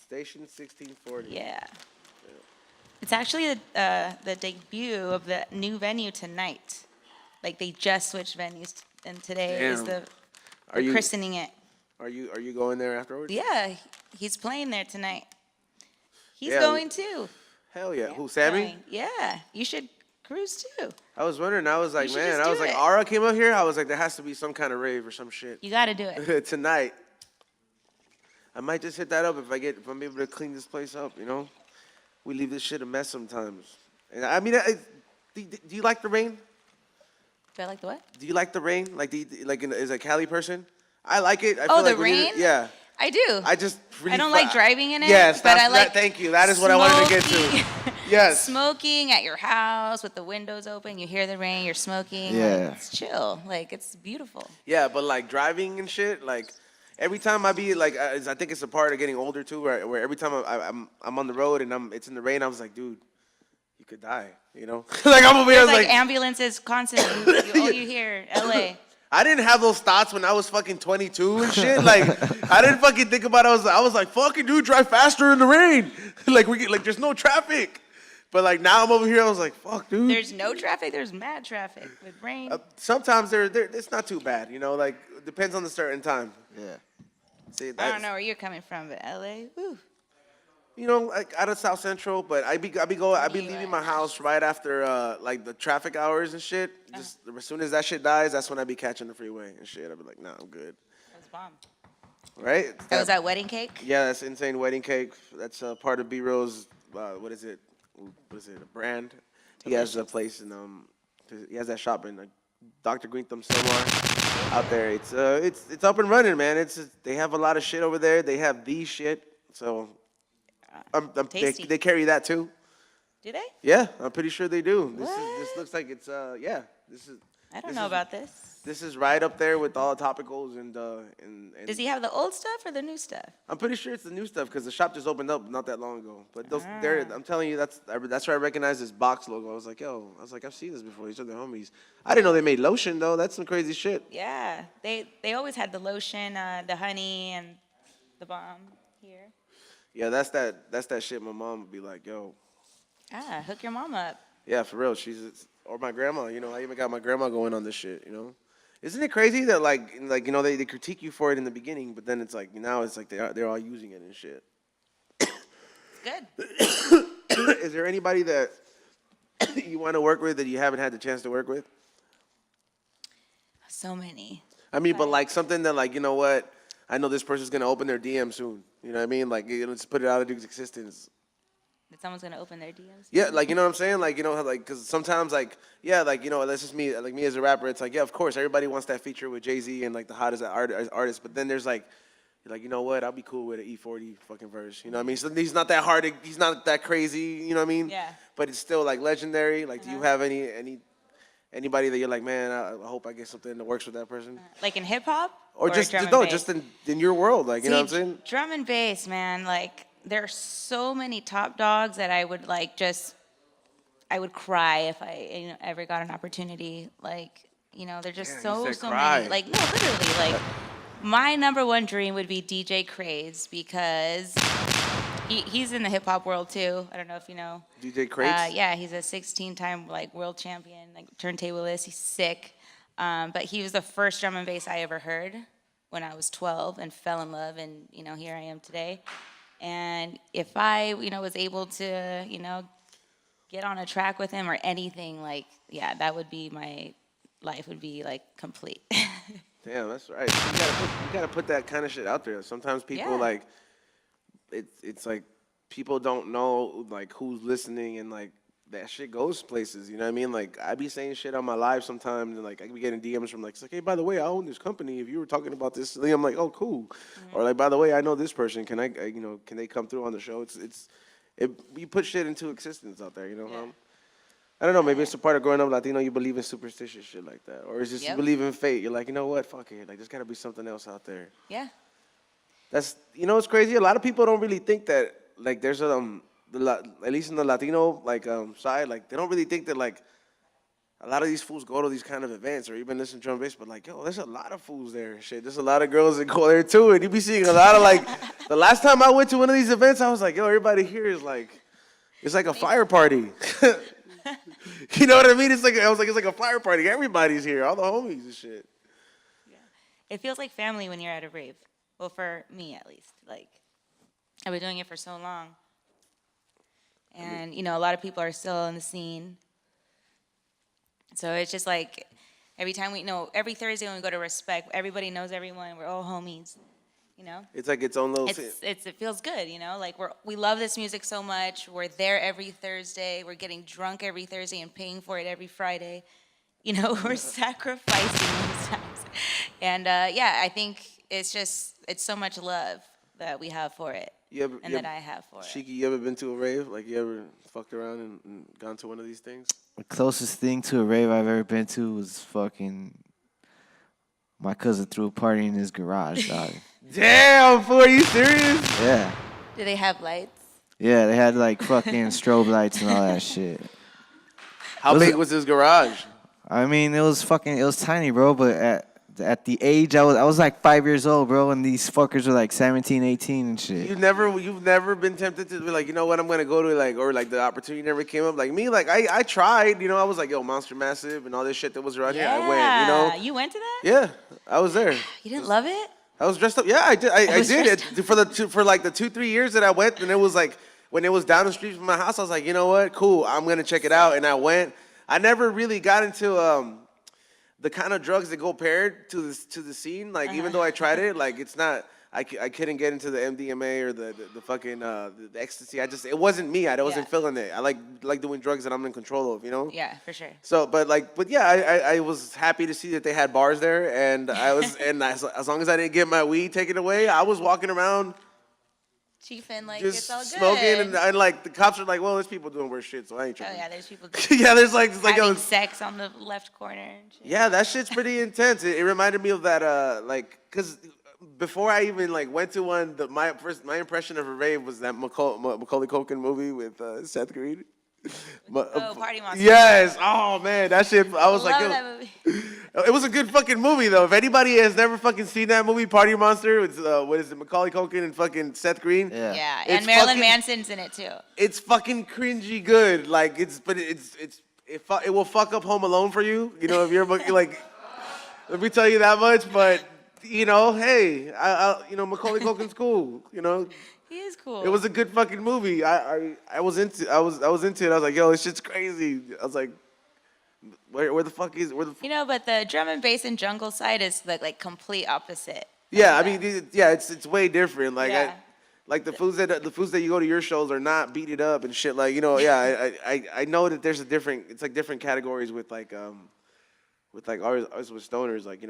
Station 1640. Yeah. It's actually the debut of the new venue tonight. Like they just switched venues, and today is the christening it. Are you going there afterwards? Yeah, he's playing there tonight. He's going too. Hell yeah. Who, Sammy? Yeah, you should cruise too. I was wondering. I was like, You should man. just I was do like, it. Ara came up here. I was like, there has to be some kind of rave or some shit You got to do it. tonight. I might just hit that up if I'm able to clean this place up. You know, we leave this shit a mess sometimes. And I mean, do you like the rain? Do I like the what? Do you like the rain? Like, as a Cali person, I like it. I Oh, feel the like we need rain? it- Yeah. I do. I just really I don't like driving in it. Yes, but I like. thank you. That is what I wanted to get to. smoking- Yes. Smoking at your house with the windows open, you hear the rain, you're smoking. Yeah. It's chill. Like it's beautiful. Yeah, but like driving and shit, like every time I be like, I think it's a part of getting older too, where every time I'm on the road and it's in the rain, I was like, dude, you could die, you know? Like I'm over here, I There's was like like, ambulances constantly. All you hear, LA. I didn't have those thoughts when I was fucking 22 and shit. Like I didn't fucking think about it. I was like, fucking dude, drive faster in the rain. like there's no traffic. But like now I'm over here, I was like, fuck, dude. There's no traffic. There's mad traffic with rain. Sometimes it's not too bad, you know. Like depends on the certain time. Yeah. See, I don't know where you're coming from, but LA, woo. You know, like out of South Central, but I be leaving my house right after like the traffic hours and shit. Just as soon as that shit dies, that's when I be catching the freeway and shit. I be like, nah, I'm good. That was bomb. Right? Oh, was that wedding cake? Yeah, that's Insane Wedding Cake. That's part of B-Rose. What is it? A brand? He has a place in he has that shop in Dr. Green Thumb somewhere out there. It's up and running, man. They have a lot of shit over there. They have the shit, so. Tasty. They carry that too. Do they? Yeah, I'm pretty sure they do. This What? looks like it's yeah. I don't know about this. This is right up there with all the topicals and Does he have the old stuff or the new stuff? I'm pretty sure it's the new stuff because the shop just opened up not that long ago. But I'm telling you, that's where I recognize this box logo. I was like, I've seen this before. These are the homies. I didn't know they made lotion though. That's some crazy shit. Yeah, they always had the lotion, the honey, and the balm here. Yeah, that's that shit. My mom would be like, yo. Hook your mom up. Yeah, for real. Or my grandma. You know, I even got my grandma going on this shit. You know, isn't it crazy that like you know they critique you for it in the beginning, but then it's like now it's like they're all using it and shit. It's good. Is there anybody that you want to work with that you haven't had the chance to work with? So many. I mean, but like something that like, you know what? I know this person's gonna open their DM soon. You know what I mean? Like, let's put it out of existence. That someone's gonna open their DMs. Yeah, like, you know what I'm saying? Like, you know, like, because sometimes, like, yeah, like, you know, that's just me, like, me as a rapper. It's like, yeah, of course, everybody wants that feature with Jay-Z and, like, the hottest artist. But then there's, like, you know what? I'll be cool with an E40 fucking verse. You know what I mean? So he's not that hard. He's not that crazy. You know what I mean? Yeah. But it's still, like, legendary. Like, do you have anybody that you're like, man, I hope I get something that works with that person? Like in hip hop? Or just, drum and no, bass? just in your world. Like, you know what I'm See, saying? Drum and bass, man, like there are so many top dogs that I would I would cry if I ever got an opportunity. Like, They're just Damn, so you said many. cry. Like, no, literally, like, my number one dream would be DJ Craze because he's in the hip hop world too. I don't know if you know. DJ Crates? Yeah, he's a 16-time like world champion, like turntablist. He's sick. But he was the first drum and bass I ever heard when I was 12 and fell in love, and here I am today. And if I was able to get on a track with him or anything, like, yeah, that would be my life would be like complete. Damn, that's right. You gotta put that kind of shit out there. Sometimes people Yeah. like it's like people don't know like who's listening and like that shit goes places. You know what I mean? Like I be saying shit on my live sometimes and like I be getting DMs from like, it's like, hey, by the way, I own this company. If you were talking about this, I'm like, oh, cool. Or like, by the way, I know this person. Can can they come through on the show? You put shit into existence out there. Yeah. I don't know, maybe it's a part of growing up Latino, you believe in superstitious shit like that. Or it's just you Yep. believe in fate. You're like, you know what, fuck it. Like, there's got to be something else out there. Yeah. That's, it's crazy. A lot of people don't really think that, like, there's, at least in the Latino, like, side, like, they don't really think that, like, a lot of these fools go to these kind of events or even listen to drum and bass, but, like, yo, there's a lot of fools there and shit. There's a lot of girls that go there, too. And you be seeing a lot of, like, the last time I went to one of these events, I was like, yo, everybody here is, like, it's like a fire party. You know what I mean? It's like a fire party. Everybody's here, all the homies and shit. Yeah. It feels like family when you're at a rave. Well, for me at least. Like, I've been doing it for so long. And, a lot of people are still in the scene. So it's just like every time every Thursday when we go to Respect, everybody knows everyone. We're all homies. It's like its own little scene. It feels good, like we love this music so much. We're there every Thursday. We're getting drunk every Thursday and paying for it every Friday. We're sacrificing those times. And I think it's so much love that we have for it, that I have for it. Sheiky, you ever been to a rave? Like, you ever fucked around and gone to one of these things? The closest thing to a rave I've ever been to was fucking my cousin threw a party in his garage, dog. Damn, fool, are you serious? Yeah. Do they have lights? Yeah, they had like fucking strobe lights and all that shit. How big was his garage? I mean, it was tiny, bro, but at the age I was like 5 years old, bro, and these fuckers were like 17, 18 and shit. You've never been tempted to be like, you know what, I'm gonna go to or like the opportunity never came up. Like me, like I tried, I was like, yo, Monster Massive and all this shit that was around here. I went, You went to that? Yeah, I was there. You didn't love it? I was dressed up. Yeah, I did. I did it for like the 2-3 years that I went, and it was like when it was down the street from my house. I was like, you know what, cool, I'm gonna check it out, and I went. I never really got into the kind of drugs that go paired to the scene. Like even though I tried it, like it's not. I couldn't get into the MDMA or the fucking the ecstasy. It wasn't me. I wasn't feeling it. I like doing drugs that I'm in control of. Yeah, for sure. So, but yeah, I was happy to see that they had bars there, and as long as I didn't get my weed taken away, I was walking around Chiefing, like, just it's all good. smoking, and I like the cops are like, well, there's people doing worse shit, so I ain't Oh, tripping. yeah, there's people Yeah, there's like it's like having sex on the left corner and shit. yeah, that shit's pretty intense. It reminded me of that because before I even like went to one, my impression of a rave was that Macaulay Culkin movie with Seth Green. Party Monster. Yes. Oh man, that shit. I was like, Love yo, that movie. it was a good fucking movie though. If anybody has never fucking seen that movie, Party Monster, with what is it, Macaulay Culkin and fucking Seth Green. Yeah, It's and Marilyn fucking- Manson's in it too. It's fucking cringy good. Like it will fuck up Home Alone for you. If you're like, let me tell you that much. But hey, Macaulay Culkin's cool. He is cool. It was a good fucking movie. I was into it. I was like, yo, this shit's crazy. I was like, where the fuck is but the drum and bass and jungle side is like complete opposite. Yeah, I mean, it's way different. Like Yeah. like the foods that you go to your shows are not beat it up and shit. Like yeah, I know that there's different categories with like ours with stoners. Like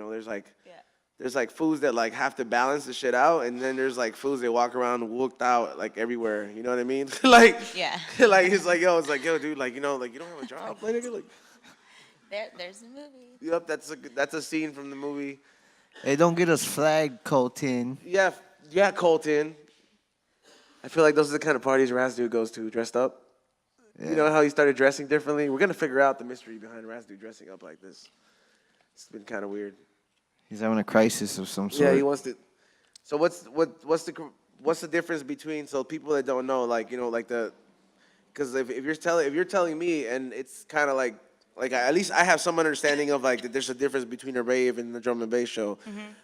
there's like foods that like have to balance the shit out, and then there's like foods that walk around whooped out like everywhere. You know what I mean? Like Yeah. like it's like yo, dude, like you don't have a job, like nigga, like. There's the movie. Yep, that's a scene from the movie. Hey, don't get us flagged, Colton. Yeah, Colton. I feel like those are the kind of parties Razdu goes to, dressed up. Yeah. You know how he started dressing differently? We're gonna figure out the mystery behind Razdu dressing up like this. It's been kind of weird. He's having a crisis of some sort. Yeah, he wants to. So what's the difference between, so people that don't know, like, you know, like because if you're telling me, and it's kind of like at least I have some understanding of like that there's a difference between a rave and the drum and bass show.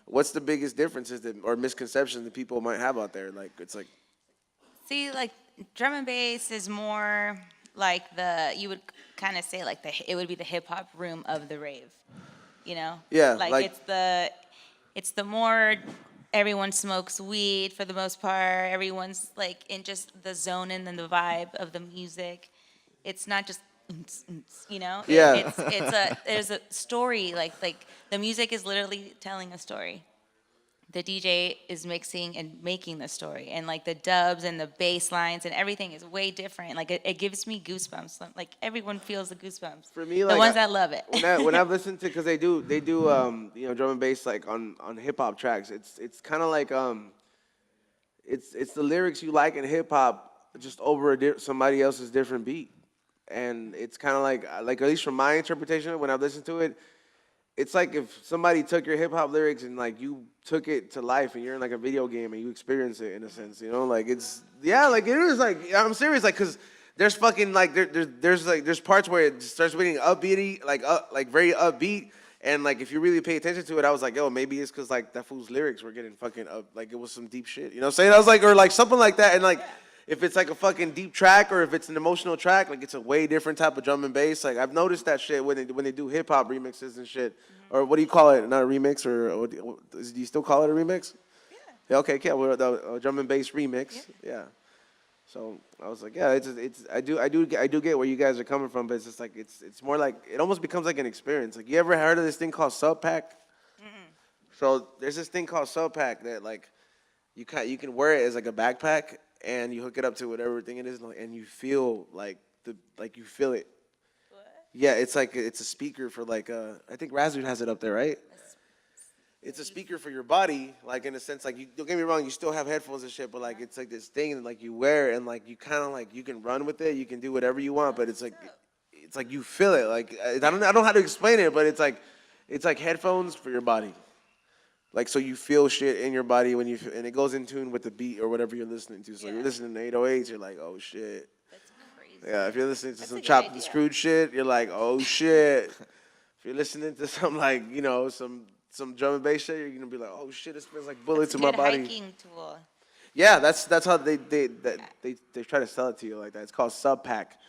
What's the biggest differences or misconceptions that people might have out there? Like it's like. See, like drum and bass is more like you would kind of say like it would be the hip hop room of the rave, you know? Yeah, like it's the more everyone smokes weed for the most part. Everyone's like in just the zone and then the vibe of the music. It's not just you know? Yeah. There's a story, like the music is literally telling a story. The DJ is mixing and making the story, and like the dubs and the bass lines and everything is way different. Like it gives me goosebumps. Like everyone feels the goosebumps. For me, the like ones that love it. when I've listened to, because they do you know, drum and bass like on hip hop tracks. It's kind of like it's the lyrics you like in hip hop just over somebody else's different beat, and it's kind of like at least from my interpretation when I've listened to it. It's like if somebody took your hip hop lyrics and like you took it to life, and you're in like a video game and you experience it in a sense, you know, like it's like it is, like I'm serious, like because there's fucking like there's parts where it starts getting upbeaty, like very upbeat, and like if you really pay attention to it, I was like, yo, maybe it's because like that fool's lyrics were getting fucking up, like it was some deep shit, you know what I'm saying? I was like, or like something like that, and like. If it's like a fucking deep track or if it's an emotional track, like it's a way different type of drum and bass. Like I've noticed that shit when they do hip hop remixes and shit, or what do you call it? Not a remix, or do you still call it a remix? Yeah. Okay, yeah, well, the drum and bass remix. Yeah. So I was like, yeah, I do get where you guys are coming from, but it's just like it's more like it almost becomes like an experience. Like you ever heard of this thing called Sub Pack? So there's this thing called Sub Pack that like you can wear it as like a backpack. And you hook it up to whatever thing it is, and you feel you feel it. What? Yeah, it's like it's a speaker for like I think Razud has it up there, right? It's a speaker for your body, like in a sense, like you don't get me wrong, you still have headphones and shit, but like it's like this thing that like you wear and like you kind of like you can run with it, you can do whatever you want, but it's like you feel it. Like I don't know how to explain it, but it's like headphones for your body. Like, so you feel shit in your body when and it goes in tune with the beat or whatever you're listening to. So you're listening to 808s, you're like, oh shit. That's crazy. Yeah, if you're listening to some chopped and screwed shit, you're like, oh shit. If you're listening to some like, you know, some drum and bass shit, you're gonna be like, oh shit, this feels like bullets in my body. It's a hiking tool. Yeah, that's how they try to sell it to you like that. It's called Sub Pack.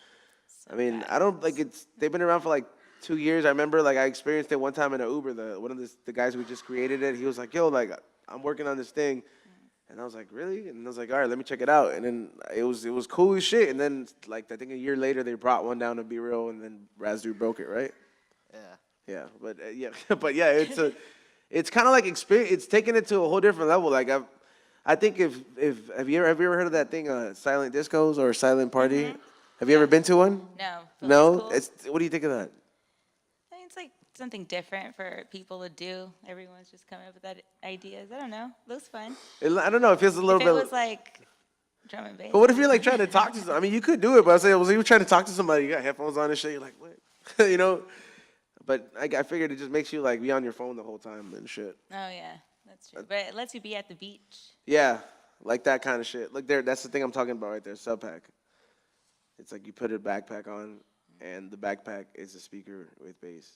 I mean, I don't like they've been around for like 2 years. I remember like I experienced it one time in an Uber. One of the guys who just created it, he was like, yo, like I'm working on this thing. And I was like, really? And I was like, all right, let me check it out. And then it was cool as shit. And then like I think a year later they brought one down to Be Real, and then Razdu broke it, right? Yeah. But but yeah, it's kind of like experience. It's taking it to a whole different level. Like I think if have you ever heard of that thing, silent discos or silent party? Mm-hmm. Have you ever been to one? No. No? Cool. What do you think of that? It's like something different for people to do. Everyone's just coming up with that ideas. I don't know. Looks fun. I don't know. It feels a little bit. It was like drum and bass. But what if you're like trying to talk to somebody? I mean, you could do it, but I was like, you were trying to talk to somebody. You got headphones on and shit. You're like, what? You know? But I figured it just makes you like be on your phone the whole time and shit. Oh yeah, that's true. But it lets you be at the beach. Yeah, like that kind of shit. Look there. That's the thing I'm talking about right there. Sub Pack. It's like you put a backpack on, and the backpack is a speaker with bass.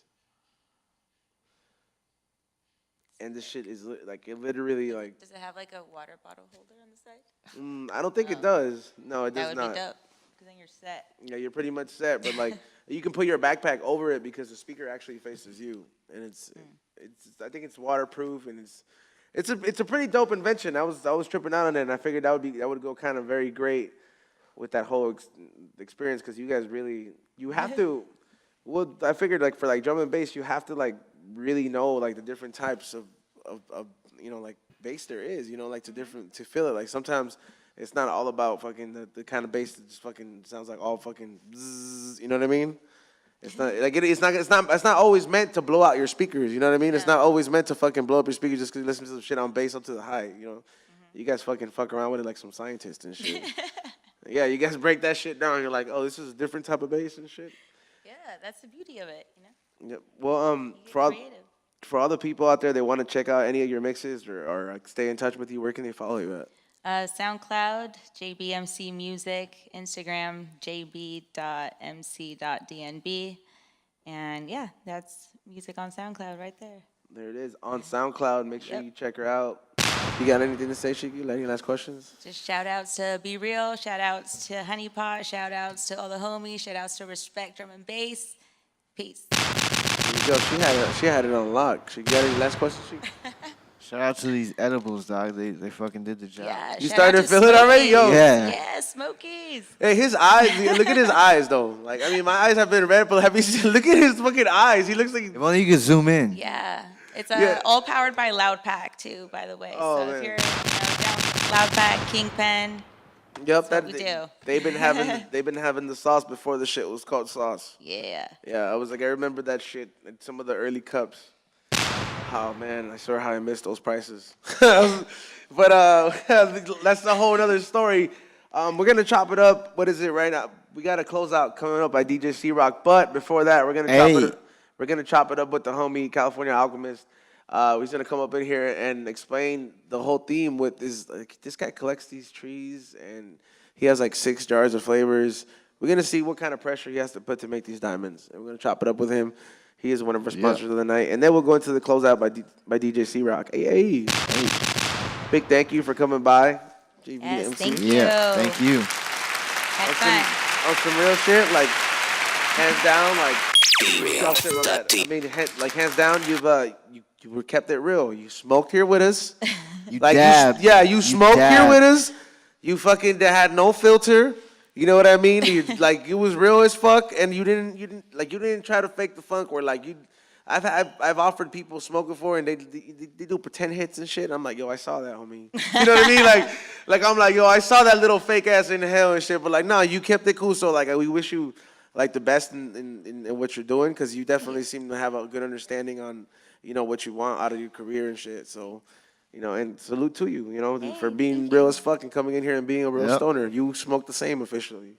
And this shit is like it literally like. Does it have like a water bottle holder on the side? I don't think it does. No, it does not. That would be dope. Because then you're set. Yeah, you're pretty much set. But like, you can put your backpack over it because the speaker actually faces you, and it's I think it's waterproof, and it's a pretty dope invention. I was tripping out on it, and I figured that would go kind of very great with that whole experience, because you guys really you have to. Well, I figured like for like drum and bass, you have to like really know like the different types of you know like bass there is, you know, like to feel it. Like sometimes it's not all about fucking the kind of bass that just fucking sounds like all fucking bzzz, you know what I mean? It's not like it's not always meant to blow out your speakers, you know what I mean? Yeah. It's not always meant to fucking blow up your speakers just because you listen to some shit on bass up to the high, you know? Mm-hmm. You guys fucking fuck around with it like some scientists and shit. Yeah, you guys break that shit down. You're like, oh, this is a different type of bass and shit. Yeah, that's the beauty of it, you know? Yeah. Well, for all the people out there that want to check out any of your mixes or like, stay in touch with you, where can they follow you at? SoundCloud, JBMC Music, Instagram, jb.mc.dnb. And yeah, that's music on SoundCloud right there. There it is on SoundCloud. Make sure you check her out. You got anything to say, Sheiky? Any last questions? Just shout outs to Be Real, shout outs to Honeypot, shout outs to all the homies, shout outs to Respect Drum and Bass. Peace. Yo, she had it on lock. She got any last questions? Shout out to these edibles, dog. They fucking did the job. Yeah, You shout started out to feel it already? Yo. Yeah. Yeah, Smokies. Hey, his eyes. Look at his eyes, though. Like, I mean, my eyes have been red, but have you seen? Look at his fucking eyes. He looks like. If only you could zoom in. Yeah. It's Yeah. all powered by Loud Pack, too, by the way. Oh, so man. if you're down Loud Pack, Kingpen, Yep, what we do. They've been having the sauce before the shit was called sauce. yeah. Yeah, I was like, I remember that shit in some of the early cups. Oh man, I swear how I missed those prices. But that's a whole other story. We're gonna chop it up. What is it right now? We got a closeout coming up by DJ C-Rock. But before that, we're gonna chop it up with the homie California Alchemist. He's gonna come up in here and explain the whole theme with this. Like, this guy collects these trees and he has like 6 jars of flavors. We're gonna see what kind of pressure he has to put to make these diamonds, and we're gonna chop it up with him. He is one of our sponsors of the night, and then we'll go into the closeout by DJ C-Rock. Hey. Big thank you for coming by, JVMC. Yes, thank you. Yeah, thank you. Had fun. On some real shit, like hands down, like shit like that. I mean, hands down, you were kept it real. You smoked here with us. You like dabbed. you smoked here dabbed. with us. You fucking had no filter. You know what I mean? You was real as fuck, and you didn't try to fake the funk. Where like I've offered people smoke before, and they do pretend hits and shit. I'm like, yo, I saw that, homie. You know what I mean? Like I'm like, yo, I saw that little fake ass inhale and shit. But like, no, you kept it cool. So like, we wish you like the best in what you're doing, because you definitely seem to have a good understanding on what you want out of your career and shit. So. And salute to you, for being real as fuck and coming in here and being a real stoner. You smoke the same officially,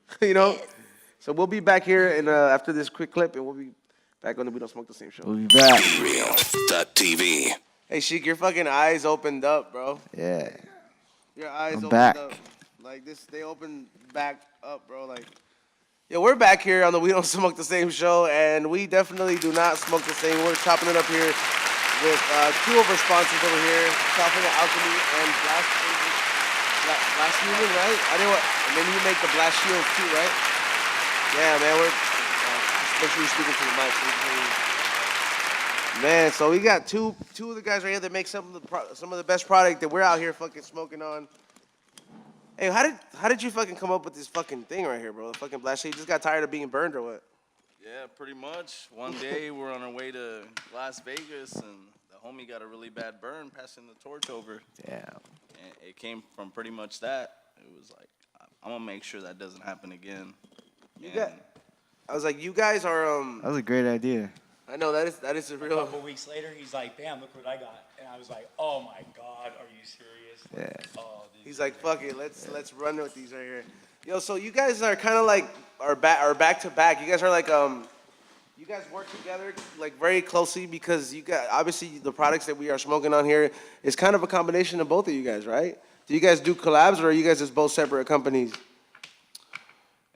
So we'll be back here and after this quick clip, and we'll be back on the We Don't Smoke the Same show. We'll be back. BeReal.tv. Hey, Sheik, your fucking eyes opened up, bro. Yeah. Your eyes I'm opened back. up. Like this, they opened back up, bro. Like, yeah, we're back here on the We Don't Smoke the Same show, and we definitely do not smoke the same. We're chopping it up here with 2 of our sponsors over here, California Alchemy and Blast Union, right? And then you make the Blast Shield too, right? Yeah, man, we're just make sure you're speaking to the mic. So we can hear you. Man, so we got two of the guys right here that make some of the best product that we're out here fucking smoking on. Hey, how did you fucking come up with this fucking thing right here, bro? The fucking Blast Shield. You just got tired of being burned or what? Yeah, pretty much. One day we're on our way to Las Vegas, and the homie got a really bad burn passing the torch over. Yeah. And it came from pretty much that. It was like, I'm going to make sure that doesn't happen again. I was like, you guys are That was a great idea. I know that is a A real. couple weeks later, he's like, "Bam, look what I got," and I was like, "Oh my God, are you serious?" Yeah. Oh, this He's is like, great. fuck it, let's run with these right here. Yo, so you guys are kind of like are back to back. You guys are like you guys work together like very closely because you got obviously the products that we are smoking on here is kind of a combination of both of you guys, right? Do you guys do collabs or are you guys just both separate companies?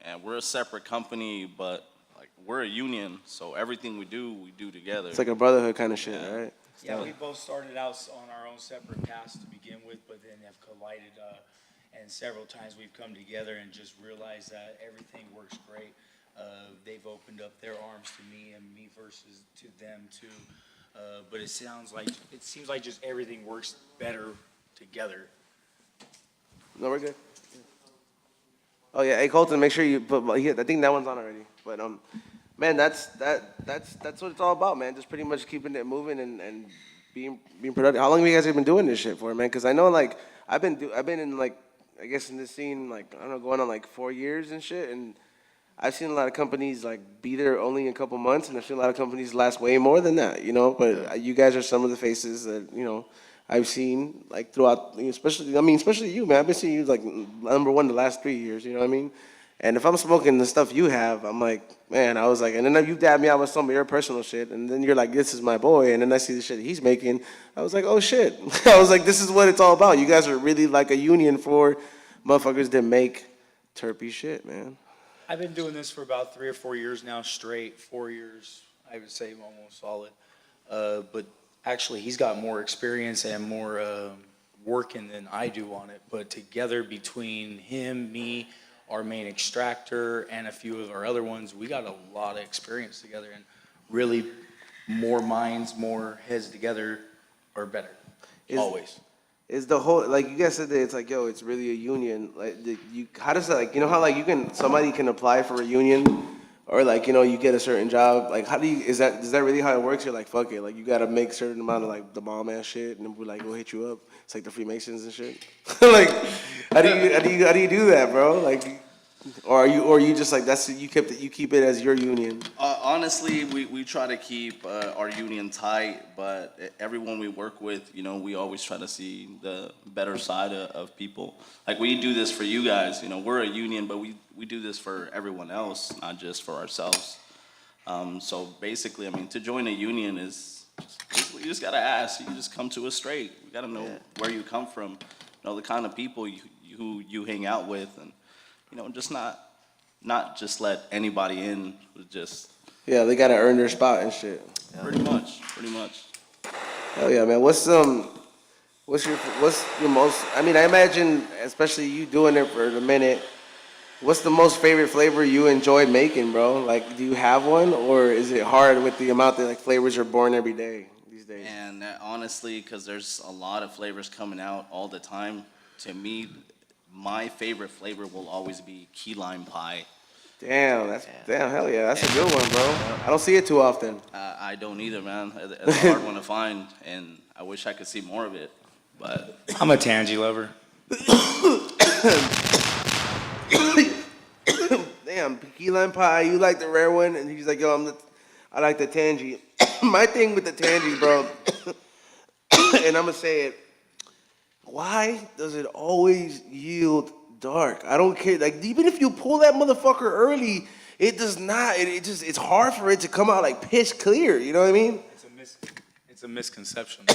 And we're a separate company, but like we're a union, so everything we do together. It's like a brotherhood kind of shit, right? Yeah, we both started out on our own separate paths to begin with, but then have collided, and several times we've come together and just realized that everything works great. They've opened up their arms to me and me versus to them too. But it seems like just everything works better together. No, we're good. Oh yeah, hey Colton, make sure you put. I think that one's on already. But man, that's what it's all about, man. Just pretty much keeping it moving and being productive. How long have you guys been doing this shit for, man? Because I know like I've been in like I guess in this scene like I don't know going on like 4 years and shit, and I've seen a lot of companies like be there only a couple months, and I've seen a lot of companies last way more than that, But you guys are some of the faces that I've seen like throughout, especially you, man. I've been seeing you like #1 the last 3 years, you know what I mean? And if I'm smoking the stuff you have, I'm like, man, I was like, and then you dab me out with some of your personal shit, and then you're like, this is my boy, and then I see the shit he's making, I was like, oh shit. I was like, this is what it's all about. You guys are really like a union for motherfuckers that make terpy shit, man. I've been doing this for about 3 or 4 years now, straight 4 years, I would say almost solid. But actually, he's got more experience and more working than I do on it. But together between him, me, our main extractor, and a few of our other ones, we got a lot of experience together. And really, more minds, more heads together are better. Always. Is the whole, like you guys said that it's like, yo, it's really a union. Like, how does that, like, you know how like somebody can apply for a union, or like, you know, you get a certain job. Like, how do you, is that really how it works? You're like, fuck it, like you gotta make a certain amount of like the bomb ass shit, and then we're like, we'll hit you up. It's like the Freemasons and shit. Like, how do you do that, bro? Like, or you just like you keep it as your union? Honestly, we try to keep our union tight, but everyone we work with, you know, we always try to see the better side of people. Like, we do this for you guys, you know, we're a union, but we do this for everyone else, not just for ourselves. So basically, I mean, to join a union is, you just gotta ask, you just come to us straight. We gotta know where you come from, know the kind of people you hang out with, and you know, just not just let anybody in. Just they gotta earn their spot and shit. Pretty much. Hell yeah, man. What's your most? I mean, I imagine, especially you doing it for a minute. What's the most favorite flavor you enjoyed making, bro? Like, do you have one, or is it hard with the amount that like flavors are born every day these days? And honestly, because there's a lot of flavors coming out all the time, to me, my favorite flavor will always be key lime pie. Damn, hell yeah, that's a good one, bro. I don't see it too often. I don't either, man. It's a hard one to find, and I wish I could see more of it, but I'm a tangy lover. Damn, key lime pie, you like the rare one, and he's like, yo, I like the tangy. My thing with the tangy, bro, and I'm gonna say it, why does it always yield dark? I don't care. Like, even if you pull that motherfucker early, it does not. It's hard for it to come out like pitch clear. You know what I mean? It's a misconception.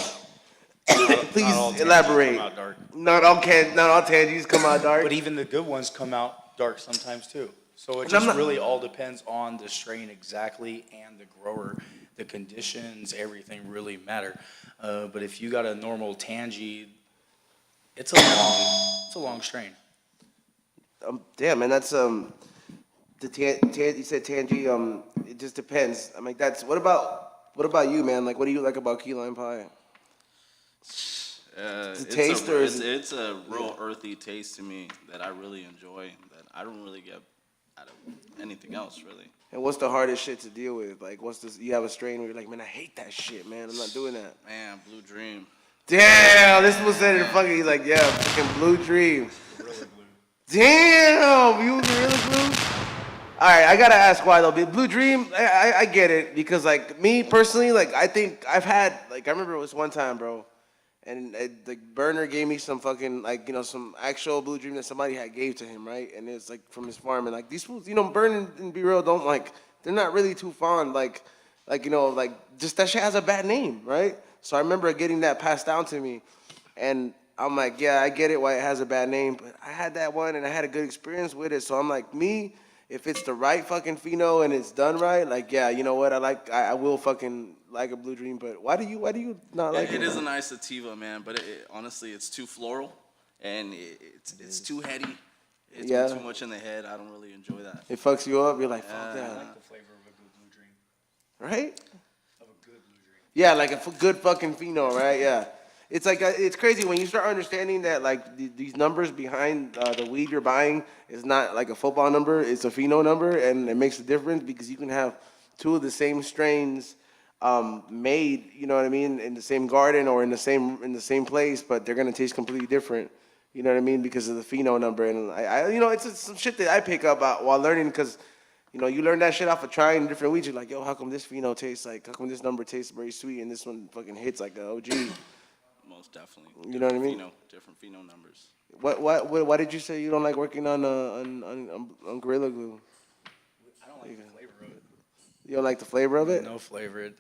Please elaborate. Come out dark. Not all tangies come out dark. But even the good ones come out dark sometimes too. So it just really all depends on the strain exactly and the grower. The conditions, everything really matter. But if you got a normal tangy, it's a long strain. Damn, man, that's you said tangy. It just depends. I mean, what about you, man? Like, what do you like about key lime pie? It's a real earthy taste to me that I really enjoy, that I don't really get out of anything else, really. And what's the hardest shit to deal with? Like, what's this? You have a strain where you're like, man, I hate that shit, man. I'm not doing that. Man, Blue Dream. Damn, this was said it fucking. He's like, yeah, fucking Blue Dream. Really blue. Damn, you really blue? All right, I gotta ask why though. Blue Dream, I get it, because like me personally, like I think I've had, like I remember it was one time, bro, and the burner gave me some fucking, like, you know, some actual Blue Dream that somebody had gave to him, right? And it's like from his farm, and like these fools, you know, Burn and Be Real don't like, they're not really too fond, like you know, like just that shit has a bad name, right? So I remember getting that passed down to me, and I'm like, yeah, I get it why it has a bad name, but I had that one and I had a good experience with it. So I'm like, me, if it's the right fucking pheno and it's done right, like, yeah, you know what, I will fucking like a Blue Dream. But why do you not like it? It is a nice sativa, man, but honestly, it's too floral and it's too heady. It's too much in the head. I don't really enjoy that. It fucks you up. You're like, fuck that. I like the flavor of a good Blue Dream. Right? Of a good Blue Dream. Yeah, like a good fucking pheno, right? Yeah. It's like, it's crazy when you start understanding that, like, these numbers behind the weed you're buying is not like a football number, it's a pheno number, and it makes a difference because you can have two of the same strains made, you know what I mean, in the same garden or in the same place, but they're gonna taste completely different, you know what I mean, because of the pheno number. And I you know, it's some shit that I pick up while learning, because, you know, you learn that shit off of trying different weeds. You're like, yo, how come this pheno tastes like, how come this number tastes very sweet and this one fucking hits like a OG? Most definitely. You know what I mean? Different pheno numbers. Why did you say you don't like working on Gorilla Glue? I don't like the flavor of it. You don't like the flavor of it? No flavor.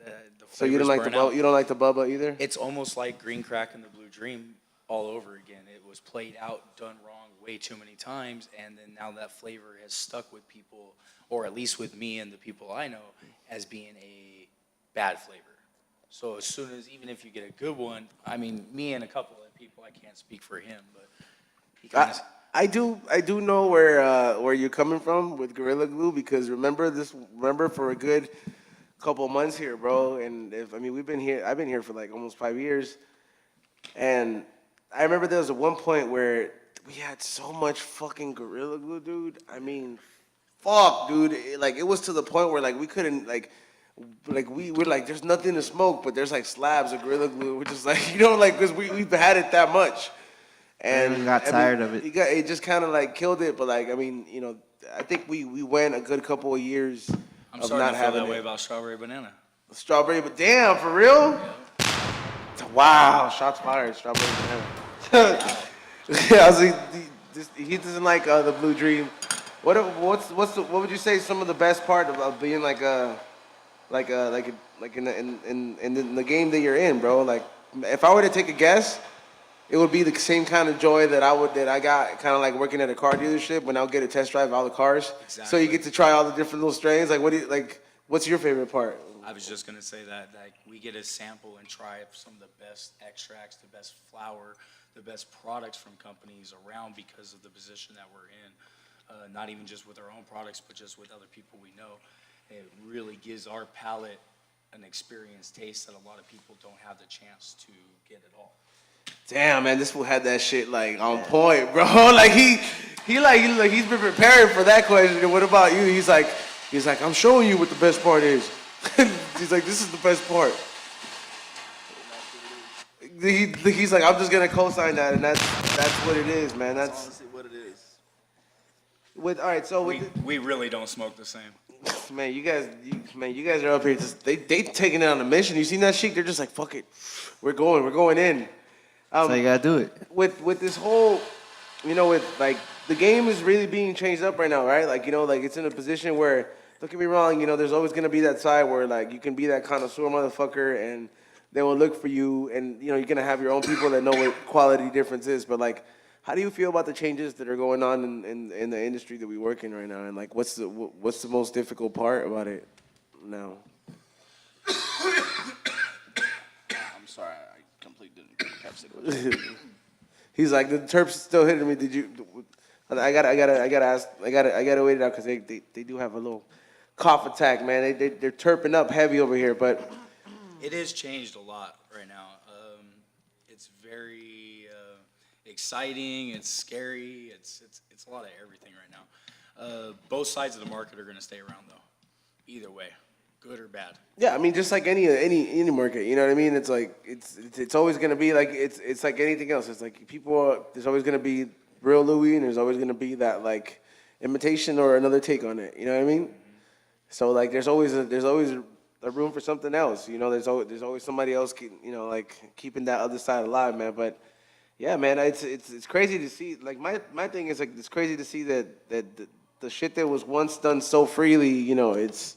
So you don't like you don't like the Bubba either? It's almost like Green Crack and the Blue Dream all over again. It was played out, done wrong way too many times, and then now that flavor has stuck with people, or at least with me and the people I know, as being a bad flavor. So as soon as, even if you get a good one, I mean, me and a couple of people, I can't speak for him, but he kind of... I do know where you're coming from with Gorilla Glue, because remember for a good couple months here, bro, and I've been here for like almost 5 years, and I remember there was at one point where we had so much fucking Gorilla Glue, dude. I mean, fuck, dude. It was to the point where like we couldn't we were like, there's nothing to smoke, but there's like slabs of Gorilla Glue, which is like, because we've had it that much. And got tired of it. It just kind of like killed it, but like, I think we went a good couple of years I'm of starting not to feel having that way it. about Strawberry Banana. Strawberry, but damn, for real? Wow, shots fired, Strawberry Banana. I was like, he doesn't like the Blue Dream. What would you say some of the best part of being in the game that you're in, bro? Like, if I were to take a guess, it would be the same kind of joy that I got kind of like working at a car dealership when I'll get a test drive all the cars. Exactly. So you get to try all the different little strains. Like, what's your favorite part? I was just gonna say that, like, we get to sample and try some of the best extracts, the best flour, the best products from companies around because of the position that we're in. Not even just with our own products, but just with other people we know. It really gives our palate an experienced taste that a lot of people don't have the chance to get at all. Damn, man, this fool had that shit like on point, bro. Like he's been preparing for that question. And what about you? He's like, I'm showing you what the best part is. He's like, this is the best part. He's like, I'm just gonna co-sign that, and that's what it is, man. That's honestly what it is. All right, so we really don't smoke the same. Man, you guys are up here just they taking it on a mission. You seen that shit? They're just like, fuck it, we're going in. So you gotta do it. With this whole, with like the game is really being changed up right now, right? Like, like it's in a position where, don't get me wrong, there's always gonna be that side where like you can be that connoisseur motherfucker and they will look for you, and you're gonna have your own people that know what quality difference is. But like, how do you feel about the changes that are going on in the industry that we work in right now? And like, what's the most difficult part about it now? I'm sorry, I completely didn't catch the question. He's like, the terps still hitting me. Did you? I gotta wait it out because they do have a little cough attack, man. They're terping up heavy over here, but It has changed a lot right now. It's very exciting. It's scary. It's a lot of everything right now. Both sides of the market are going to stay around though, either way, good or bad. yeah, I mean, just like any market, you know what I mean? It's like it's always gonna be like it's like anything else. It's like there's always gonna be real Louis, and there's always gonna be that like imitation or another take on it. You know what I mean? Mm-hmm. So like there's always a room for something else. There's always somebody else, like keeping that other side alive, man. But yeah, man, it's crazy to see. Like my thing is like it's crazy to see that the shit that was once done so freely, it's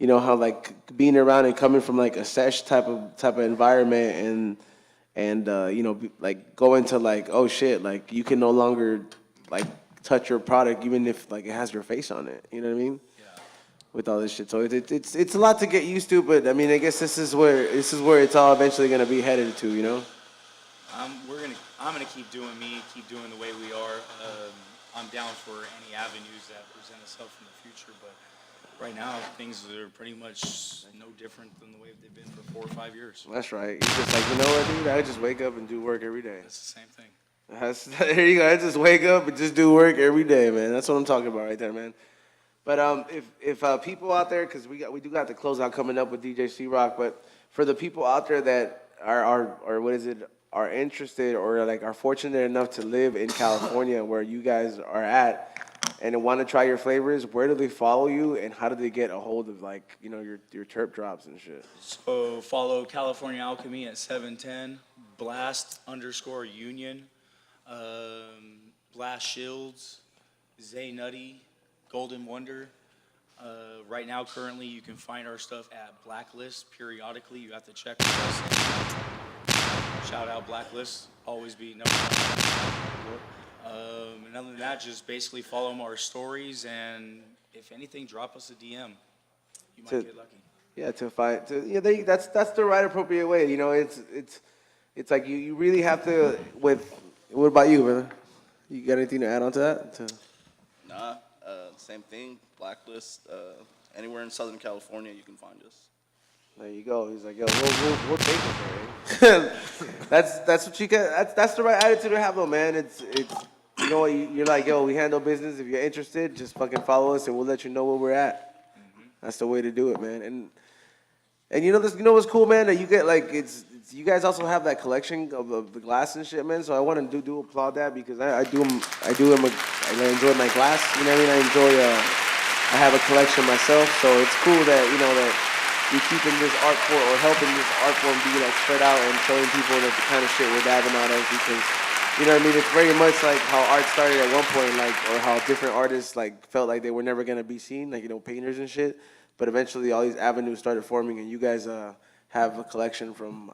how like being around and coming from like a sesh type of environment and like going to like, oh shit, like you can no longer like touch your product even if like it has your face on it. You know what I mean? With all this shit, so it's a lot to get used to, but I mean, I guess this is where it's all eventually gonna be headed to, I'm gonna keep doing me, keep doing the way we are. I'm down for any avenues that present itself in the future, but right now things are pretty much no different than the way they've been for 4 or 5 years. That's right. You're just like, what, dude? I just wake up and do work every day. It's the same thing. There you go. I just wake up and just do work every day, man. That's what I'm talking about right there, man. But if people out there, because we do got the closeout coming up with DJ C-Rock, but for the people out there that are interested or like are fortunate enough to live in California where you guys are at and want to try your flavors, where do they follow you and how do they get a hold of like your terp drops and shit? So follow California Alchemy at 710 Blast _Union. Blast Shields, Zay Nutty, Golden Wonder. Right now, currently, you can find our stuff at Blacklist. Periodically, you have to check with us. Shout out Blacklist. Always be number one. And other than that, just basically follow our stories, and if anything, drop us a DM. You might get lucky. Yeah, that's the right appropriate way. You know, it's like you really have to. What about you, brother? You got anything to add on to that? Nah, same thing. Blacklist. Anywhere in Southern California, you can find us. There you go. He's like, yo, we'll take it there. That's what you get. That's the right attitude to have, though, man. It's you know, you're like, yo, we handle business. If you're interested, just fucking follow us, and we'll let you know where we're at. That's the way to do it, man. And you know what's cool, man? That you get like you guys also have that collection of the glass and shit, man. So I want to do applaud that because I enjoy my glass. You know what I mean? I have a collection myself, so it's cool that that you're keeping this art form or helping this art form be like spread out and showing people the kind of shit we're dabbing out of because you know what I mean? It's very much like how art started at one point, like or how different artists like felt like they were never gonna be seen, like painters and shit. But eventually, all these avenues started forming, and you guys have a collection from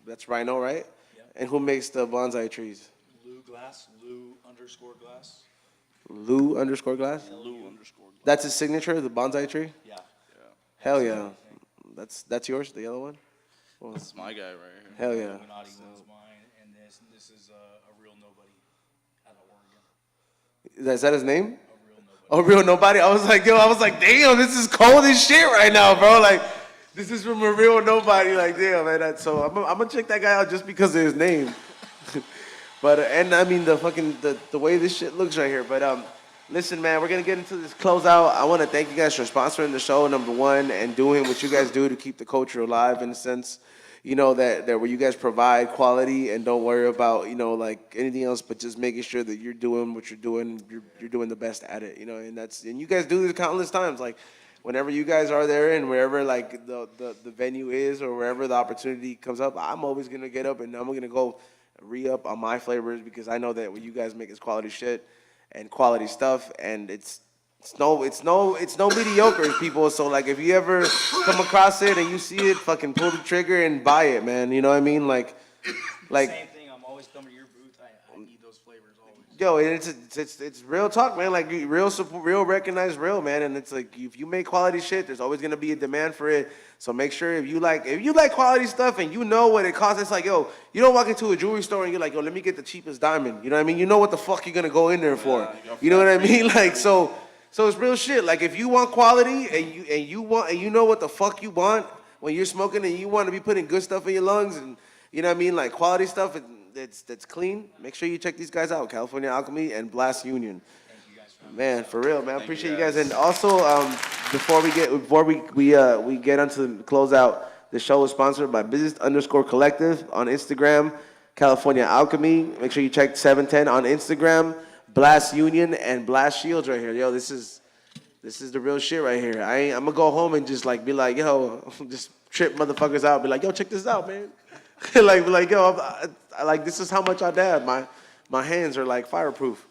that's Rhino, right? Yep. And who makes the bonsai trees? Lou Glass, Lou_Glass. Lou_Glass? Lou_Glass. That's his signature, the bonsai tree? Yeah. Hell yeah. That's yours, the yellow one? Well, this is my guy right here. Hell yeah. Illuminati one's mine, and this is a real nobody out of Oregon. Is that his name? A real nobody. Oh, real nobody? I was like, damn, this is cold as shit right now, bro. Like, this is from a real nobody. Like, damn, man. So I'm gonna check that guy out just because of his name. But and I mean the way this shit looks right here. But listen, man, we're gonna get into this closeout. I want to thank you guys for sponsoring the show, number one, and doing what you guys do to keep the culture alive in a sense. You know that where you guys provide quality and don't worry about like anything else, but just making sure that you're doing what you're doing. You're doing the best at it. And you guys do this countless times. Like whenever you guys are there and wherever like the venue is or wherever the opportunity comes up, I'm always gonna get up and I'm gonna go re-up on my flavors because I know that what you guys make is quality shit and quality stuff, and it's no mediocre, people. So like if you ever come across it and you see it, fucking pull the trigger and buy it, man. You know what I mean? Like Same thing. I'm always coming to your booth. I need those flavors always. Yo, it's real talk, man. Like real support, real recognized, real, man. And it's like if you make quality shit, there's always gonna be a demand for it. So make sure if you like quality stuff and you know what it costs, it's like, yo, you don't walk into a jewelry store and you're like, yo, let me get the cheapest diamond. You know what I mean? You know what the fuck you're gonna go in there for. You know what I mean? Like so it's real shit. Like if you want quality and you know what the fuck you want when you're smoking and you want to be putting good stuff in your lungs and you know what I mean, like quality stuff that's clean. Make sure you check these guys out, California Alchemy and Blast Union. Man, for real, man. Appreciate you guys. And also, before we get onto the closeout, the show is sponsored by Bzzt Collective on Instagram, California Alchemy. Make sure you check 710 on Instagram, Blast Union and Blast Shields right here. Yo, this is the real shit right here. I'm gonna go home and just like be like, yo, just trip motherfuckers out. Be like, yo, check this out, man. like, yo, I like this is how much I dab. My hands are like fireproof.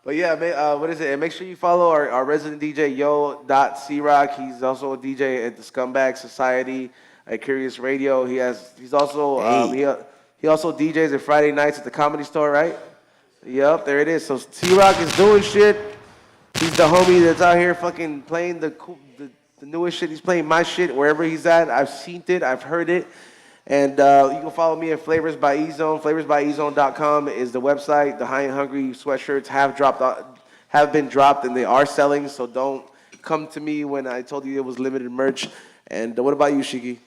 But yeah, what is it? And make sure you follow our resident DJ, yo.crock. He's also a DJ at the Scumbag Society at Curious Radio. He's also he also DJs at Friday nights at the Comedy Store, right? Yep, there it is. So C-Rock is doing shit. He's the homie that's out here fucking playing the newest shit. He's playing my shit wherever he's at. I've seen it. I've heard it. And you can follow me at Flavors by E-Zone. FlavorsbyEZone.com is the website. The High and Hungry sweatshirts have been dropped, and they are selling. So don't come to me when I told you it was limited merch. And what about you, Sheiky?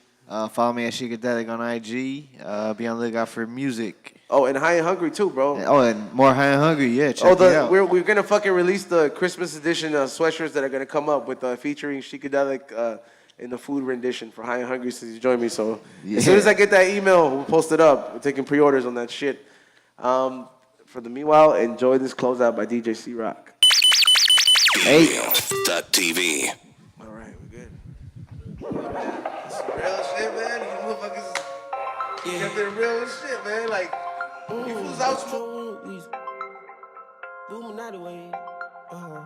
Follow me at Sheiky Dabarino on IG. Be on the lookout for music. Oh, and High and Hungry too, bro. And more High and Hungry, yeah. Check it out. We're gonna fucking release the Christmas edition sweatshirts that are gonna come up with featuring Sheiky Dabarino in the food rendition for High and Hungry since you joined me. So as soon as I get that email, we'll post it up. We're taking pre-orders on that shit. For the meanwhile, enjoy this closeout by DJ C-Rock. TV. All right, we're good. This is real shit, man. You motherfuckers kept it real shit, man. Like, You fools out smoking. Booming out the way. Uh-huh.